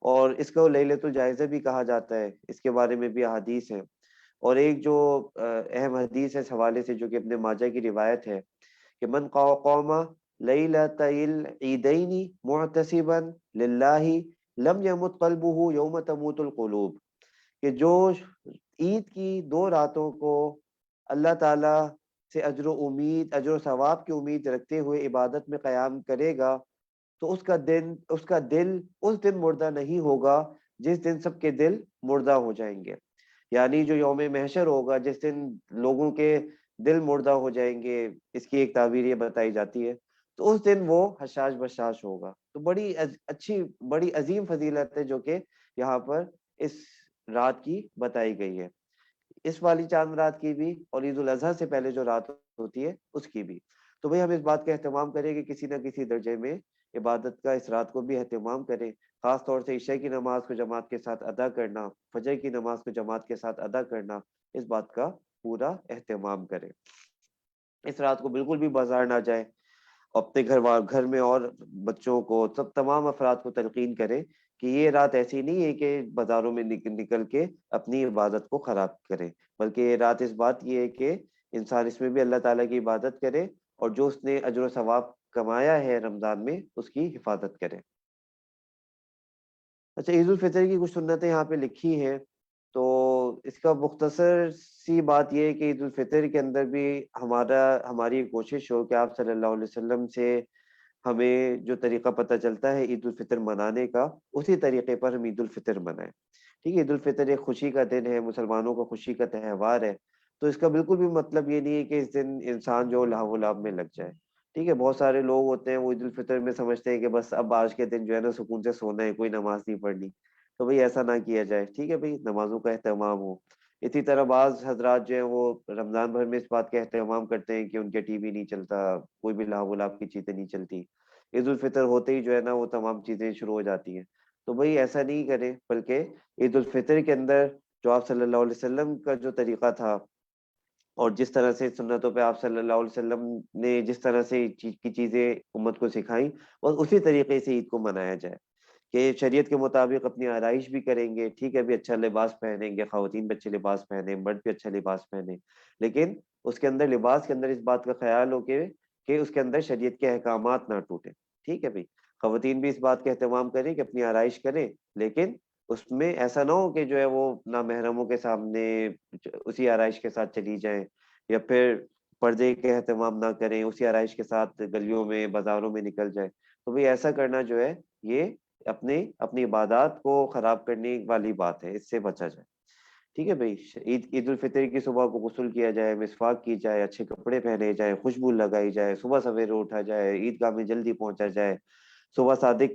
اور اس کو لیلۃ الجائزہ بھی کہا جاتا ہے، اس کے بارے میں بھی احادیث ہیں. اور ایک جو اہم حدیث ہے اس حوالے سے جو کہ ابن ماجہ کی روایت ہے کہ من قام لیلۃ العیدین محتسبا للہ لم یمت قلبہ یوم تموت القلوب، کہ جو عید کی 2 راتوں کو اللہ تعالی سے اجر و ثواب کی امید رکھتے ہوئے عبادت میں قیام کرے گا تو اس کا دل اس دن مردہ نہیں ہوگا جس دن سب کے دل مردہ ہو جائیں گے. یعنی جو یوم محشر ہوگا، جس دن لوگوں کے دل مردہ ہو جائیں گے، اس کی ایک تعبیر یہ بتائی جاتی ہے، تو اس دن وہ حشاش بشاش ہوگا. تو بڑی اچھی بڑی عظیم فضیلت ہے جو کہ یہاں پر اس رات کی بتائی گئی ہے، اس والی چاند رات کی بھی اور عید الاضحیٰ سے پہلے جو رات ہوتی ہے اس کی بھی. تو بھئی ہم اس بات کا اہتمام کریں کہ کسی نہ کسی درجے میں عبادت کا اس رات کو بھی اہتمام کریں. خاص طور سے عشاء کی نماز کو جماعت کے ساتھ ادا کرنا، فجر کی نماز کو جماعت کے ساتھ ادا کرنا، اس بات کا پورا اہتمام کریں. اس رات کو بالکل بھی بازار نہ جائیں. اپنے گھر میں اور بچوں کو، سب تمام افراد کو تلقین کریں کہ یہ رات ایسی نہیں ہے کہ بازاروں میں نکل کے اپنی عبادت کو خراب کریں، بلکہ یہ رات اس بات یہ ہے کہ انسان اس میں بھی اللہ تعالیٰ کی عبادت کرے اور جو اس نے اجر و ثواب کمایا ہے رمضان میں اس کی حفاظت کرے. اچھا، عید الفطر کی کچھ سنتیں یہاں پہ لکھی ہیں. تو اس کا مختصر سی بات یہ ہے کہ عید الفطر کے اندر بھی ہماری کوشش ہو کہ آپ صلی اللہ علیہ وسلم سے ہمیں جو طریقہ پتہ چلتا ہے عید الفطر منانے کا، اسی طریقے پر ہم عید الفطر منائیں. ٹھیک ہے، عید الفطر ایک خوشی کا دن ہے، مسلمانوں کا خوشی کا تہوار ہے. تو اس کا بالکل بھی مطلب یہ نہیں ہے کہ اس دن انسان جو لہو و لعب میں لگ جائے. ٹھیک ہے، بہت سارے لوگ ہوتے ہیں وہ عید الفطر میں سمجھتے ہیں کہ بس اب آج کے دن جو ہے نا سکون سے سونا ہے، کوئی نماز نہیں پڑھنی. تو بھئی ایسا نہ کیا جائے. ٹھیک ہے بھئی، نمازوں کا اہتمام ہو. اسی طرح بعض حضرات جو ہیں وہ رمضان بھر میں اس بات کا اہتمام کرتے ہیں کہ ان کے ٹی وی نہیں چلتا، کوئی بھی لہو و لعب کی چیزیں نہیں چلتی. عید الفطر ہوتے ہی جو ہے نا وہ تمام چیزیں شروع ہو جاتی ہیں. تو بھئی ایسا نہیں کریں، بلکہ عید الفطر کے اندر جو آپ صلی اللہ علیہ وسلم کا جو طریقہ تھا اور جس طرح سے سنتوں پہ آپ صلی اللہ علیہ وسلم نے جس طرح سے کی چیزیں امت کو سکھائیں، اور اسی طریقے سے عید کو منایا جائے کہ شریعت کے مطابق اپنی آرائش بھی کریں گے. ٹھیک ہے بھی، اچھا لباس پہنیں گے، خواتین بھی اچھے لباس پہنیں، مرد بھی اچھا لباس پہنیں، لیکن اس کے اندر لباس کے اندر اس بات کا خیال ہو کہ اس کے اندر شریعت کے احکامات نہ ٹوٹیں. ٹھیک ہے بھائی، خواتین بھی اس بات کا اہتمام کریں کہ اپنی آرائش کریں، لیکن اس میں ایسا نہ ہو کہ جو ہے وہ نامحرموں کے سامنے اسی آرائش کے ساتھ چلی جائیں، یا پھر پردے کے اہتمام نہ کریں، اسی آرائش کے ساتھ گلیوں میں بازاروں میں نکل جائیں. تو بھئی ایسا کرنا جو ہے یہ اپنی عبادات کو خراب کرنے والی بات ہے، اس سے بچا جائے. ٹھیک ہے بھائی، عید الفطر کی صبح کو غسل کیا جائے، مسواک کی جائے، اچھے کپڑے پہنے جائے، خوشبو لگائی جائے، صبح سویرے اٹھا جائے، عیدگاہ میں جلدی پہنچا جائے. صبح صادق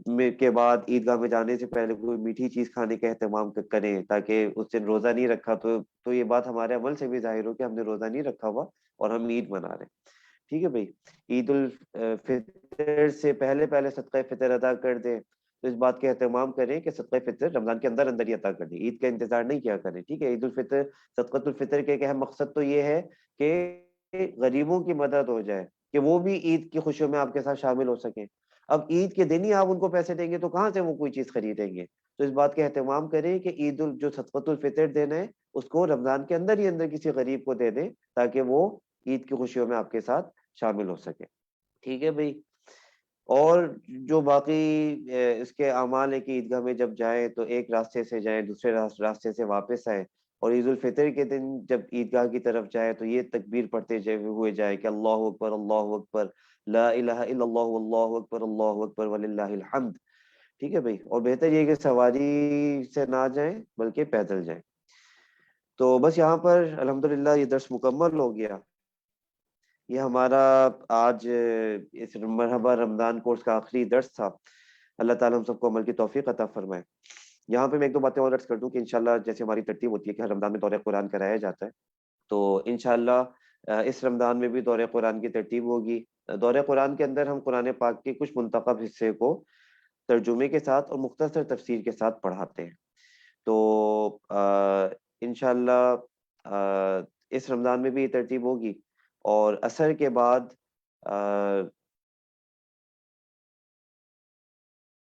میں کے بعد عیدگاہ میں جانے سے پہلے کوئی میٹھی چیز کھانے کا اہتمام کریں تاکہ اس دن روزہ نہیں رکھا تو یہ بات ہمارے عمل سے بھی ظاہر ہو کہ ہم نے روزہ نہیں رکھا ہوا اور ہم عید منا رہے ہیں. ٹھیک ہے بھائی، عید الفطر سے پہلے صدقہ فطر ادا کر دیں. تو اس بات کا اہتمام کریں کہ صدقہ فطر رمضان کے اندر اندر ہی عطا کر دیں، عید کا انتظار نہیں کیا کریں. ٹھیک ہے، عید الفطر صدقۃ الفطر کے ایک اہم مقصد تو یہ ہے کہ غریبوں کی مدد ہو جائے، کہ وہ بھی عید کی خوشیوں میں آپ کے ساتھ شامل ہو سکیں. اب عید کے دن ہی آپ ان کو پیسے دیں گے تو کہاں سے وہ کوئی چیز خریدیں گے؟ تو اس بات کا اہتمام کریں کہ جو صدقۃ الفطر دینا ہے اس کو رمضان کے اندر ہی اندر کسی غریب کو دے دیں تاکہ وہ عید کی خوشیوں میں آپ کے ساتھ شامل ہو سکے. ٹھیک ہے بھائی، اور جو باقی اس کے اعمال ہے کہ عیدگاہ میں جب جائیں تو ایک راستے سے جائیں، دوسرے راستے سے واپس آئیں. اور عید الفطر کے دن جب عیدگاہ کی طرف جائیں تو یہ تکبیر پڑھتے ہوئے جائیں کہ اللہ اکبر اللہ اکبر لا الہ الا اللہ اللہ اکبر وللہ الحمد. ٹھیک ہے بھائی، اور بہتر یہ کہ سواری سے نہ جائیں بلکہ پیدل جائیں. تو بس یہاں پر الحمدللہ یہ درس مکمل ہو گیا. یہ ہمارا آج اس مرحبا رمضان کورس کا آخری درس تھا. اللہ تعالیٰ ہم سب کو عمل کی توفیق عطا فرمائے. یہاں پہ میں ایک دو باتیں اور عرض کر دوں کہ انشاءاللہ جیسے ہماری ترتیب ہوتی ہے کہ ہر رمضان میں دورہ قرآن کرایا جاتا ہے، تو انشاءاللہ اس رمضان میں بھی دورہ قرآن کی ترتیب ہوگی. دورہ قرآن کے اندر ہم قرآن پاک کے کچھ منتخب حصے کو ترجمے کے ساتھ اور مختصر تفسیر کے ساتھ پڑھاتے ہیں. تو انشاءاللہ اس رمضان میں بھی یہ ترتیب ہوگی. اور عصر کے بعد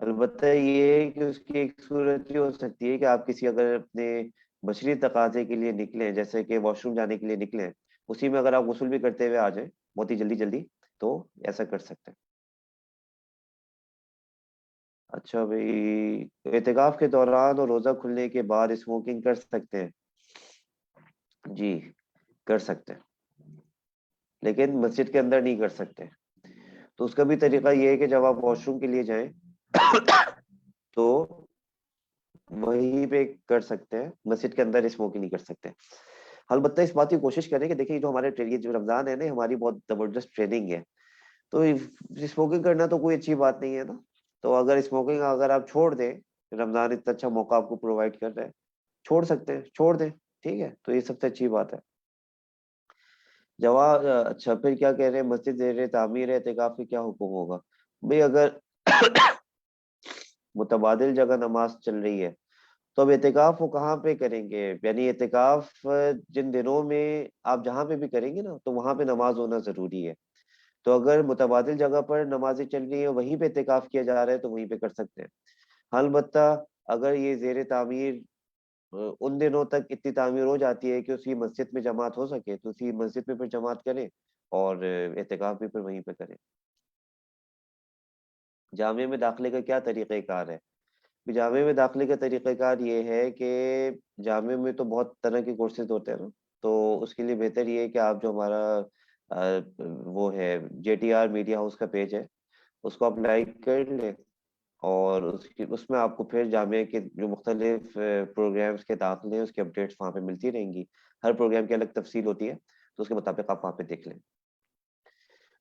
البتہ یہ ہے کہ اس کی ایک صورت یہ ہو سکتی ہے کہ آپ کسی اگر اپنے بشری تقاضے کے لیے نکلیں، جیسے کہ واش روم جانے کے لیے نکلیں، اسی میں اگر آپ غسل بھی کرتے ہوئے آ جائیں بہت ہی جلدی جلدی، تو ایسا کر سکتے ہیں۔ اچھا بھائی، اعتکاف کے دوران اور روزہ کھلنے کے بعد اسموکنگ کر سکتے ہیں؟ جی، کر سکتے ہیں، لیکن مسجد کے اندر نہیں کر سکتے۔ تو اس کا بھی طریقہ یہ ہے کہ جب آپ واش روم کے لیے جائیں تو وہیں پہ کر سکتے ہیں، مسجد کے اندر اسموکنگ نہیں کر سکتے۔ البتہ اس بات کی کوشش کریں کہ دیکھیں جو ہمارے یہ جو رمضان ہے نا، ہماری بہت زبردست ٹریننگ ہے، تو اسموکنگ کرنا تو کوئی اچھی بات نہیں ہے نا۔ تو اگر اسموکنگ اگر آپ چھوڑ دیں، رمضان اتنا اچھا موقع آپ کو پرووائڈ کر رہے ہیں، چھوڑ سکتے ہیں، چھوڑ دیں، ٹھیک ہے، تو یہ سب سے اچھی بات ہے۔ جواب اچھا، پھر کیا کہہ رہے ہیں، مسجد زیر تعمیر ہے، اعتکاف میں کیا حکم ہوگا؟ بھئی اگر متبادل جگہ نماز چل رہی ہے تو اب اعتکاف وہ کہاں پہ کریں گے؟ یعنی اعتکاف جن دنوں میں آپ جہاں پہ بھی کریں گے نا، تو وہاں پہ نماز ہونا ضروری ہے۔ تو اگر متبادل جگہ پر نمازیں چل رہی ہیں، وہیں پہ اعتکاف کیا جا رہا ہے، تو وہیں پہ کر سکتے ہیں۔ البتہ اگر یہ زیر تعمیر ان دنوں تک اتنی تعمیر ہو جاتی ہے کہ اسی مسجد میں جماعت ہو سکے، تو اسی مسجد میں پھر جماعت کریں، اور اعتکاف بھی پھر وہیں پہ کریں۔ جامعہ میں داخلے کا کیا طریقہ کار ہے؟ جامعہ میں داخلے کا طریقہ کار یہ ہے کہ جامعہ میں تو بہت طرح کے کورسز ہوتے ہیں نا، تو اس کے لیے بہتر یہ ہے کہ آپ جو ہمارا وہ ہے JTR میڈیا ہاؤس کا پیج ہے، اس کو آپ لائک کر لیں، اور اس میں آپ کو پھر جامعہ کے جو مختلف پروگرامز کے داخلے ہیں اس کے اپڈیٹس وہاں پہ ملتی رہیں گی۔ ہر پروگرام کی الگ تفصیل ہوتی ہے، تو اس کے مطابق آپ وہاں پہ دیکھ لیں۔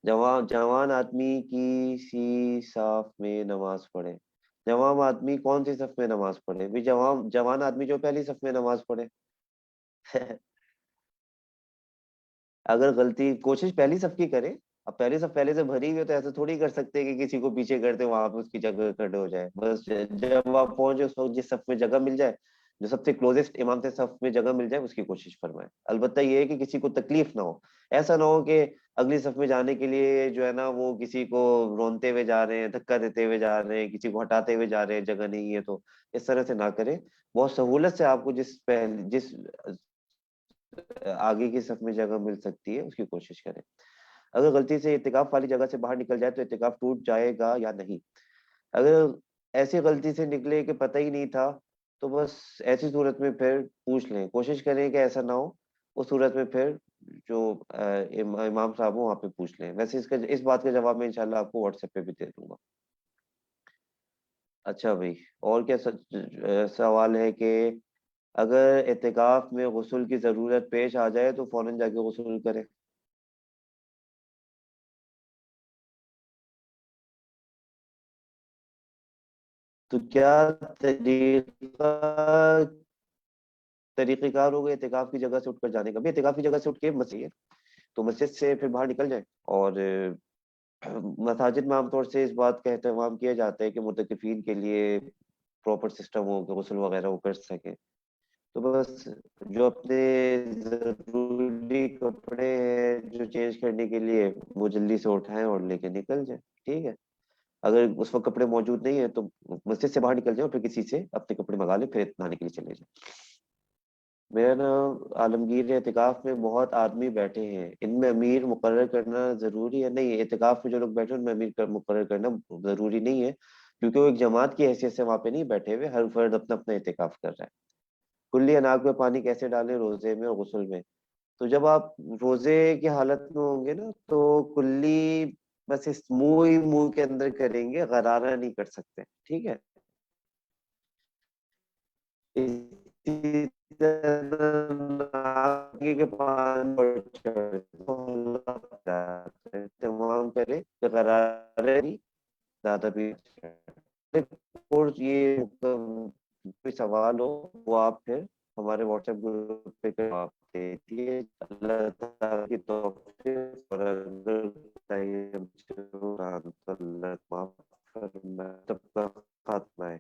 جوان آدمی کی سی صف میں نماز پڑھے؟ جوان آدمی کون سی صف میں نماز پڑھے؟ بھی جوان آدمی جو پہلی صف میں نماز پڑھے۔ اگر غلطی کوشش پہلی صف کی کرے، اب پہلی صف پہلے سے بھری ہوئی ہے تو ایسا تھوڑی کر سکتے کہ کسی کو پیچھے کرتے وہاں پہ اس کی جگہ کھڑے ہو جائے۔ بس جب آپ پہنچے اس وقت جس صف میں جگہ مل جائے، جو سب سے کلوزسٹ امام سے صف میں جگہ مل جائے، اس کی کوشش فرمائے۔ البتہ یہ ہے کہ کسی کو تکلیف نہ ہو، ایسا نہ ہو کہ اگلی صف میں جانے کے لیے جو ہے نا وہ کسی کو رونتے ہوئے جا رہے ہیں، دھکا دیتے ہوئے جا رہے ہیں، کسی کو ہٹاتے ہوئے جا رہے ہیں، جگہ نہیں ہے، تو اس طرح سے نہ کریں۔ بہت سہولت سے آپ کو جس آگے کی صف میں جگہ مل سکتی ہے اس کی کوشش کریں۔ اگر غلطی سے اعتکاف والی جگہ سے باہر نکل جائے تو اعتکاف ٹوٹ جائے گا یا نہیں؟ اگر ایسی غلطی سے نکلے کہ پتہ ہی نہیں تھا، تو بس ایسی صورت میں پھر پوچھ لیں، کوشش کریں کہ ایسا نہ ہو۔ اس صورت میں پھر جو امام صاحب ہوں وہاں پہ پوچھ لیں۔ ویسے اس بات کا جواب میں انشاءاللہ آپ کو واٹس ایپ پہ بھی دے دوں گا۔ اچھا بھائی، اور کیا سوال ہے کہ اگر اعتکاف میں غسل کی ضرورت پیش آ جائے تو فوراً جا کے غسل کرے؟ تو کیا طریقہ طریقہ کار ہوگا اعتکاف کی جگہ سے اٹھ کر جانے کا؟ بھی اعتکاف کی جگہ سے اٹھ کے مسجد ہے، تو مسجد سے پھر باہر نکل جائیں، اور مساجد میں عام طور سے اس بات کا اہتمام کیا جاتا ہے کہ متکفین کے لیے پراپر سسٹم ہو کہ غسل وغیرہ وہ کر سکیں۔ تو بس جو اپنے ضروری کپڑے ہیں جو چینج کرنے کے لیے، وہ جلدی سے اٹھائیں اور لے کے نکل جائیں، ٹھیک ہے۔ اگر اس وقت کپڑے موجود نہیں ہیں تو مسجد سے باہر نکل جائیں، اور پھر کسی سے اپنے کپڑے منگا لیں، پھر نہانے کے لیے چلے جائیں۔ میرا نام عالمگیر ہے۔ اعتکاف میں بہت آدمی بیٹھے ہیں، ان میں امیر مقرر کرنا ضروری ہے؟ نہیں، اعتکاف میں جو لوگ بیٹھے ہیں ان میں امیر مقرر کرنا ضروری نہیں ہے، کیونکہ وہ ایک جماعت کی حیثیت سے وہاں پہ نہیں بیٹھے ہوئے، ہر فرد اپنا اپنا اعتکاف کر رہا ہے۔ کلی اناگ میں پانی کیسے ڈالیں روزے میں اور غسل میں؟ تو جب آپ روزے کی حالت میں ہوں گے نا، تو کلی بس اس منہ ہی منہ کے اندر کریں گے، غرارہ نہیں کر سکتے، ٹھیک ہے۔ اسی طرح آگے کے پان پر تمام کرے کہ غرارہ نہیں، زیادہ بھی۔ اور یہ کوئی سوال ہو وہ آپ پھر ہمارے واٹس ایپ گروپ پہ جواب دے دیے۔ اللہ تعالیٰ کی توفیق اور اگر اللہ معاف فرمائے، تب کا خاتمہ ہے۔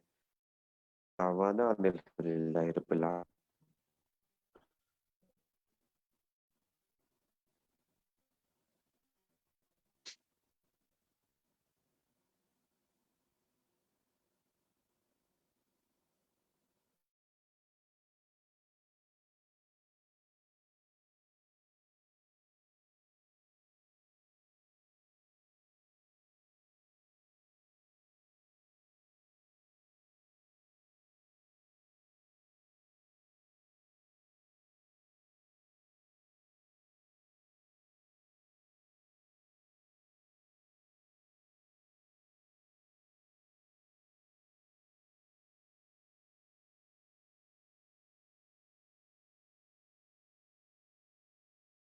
دعوانا الحمدللہ رب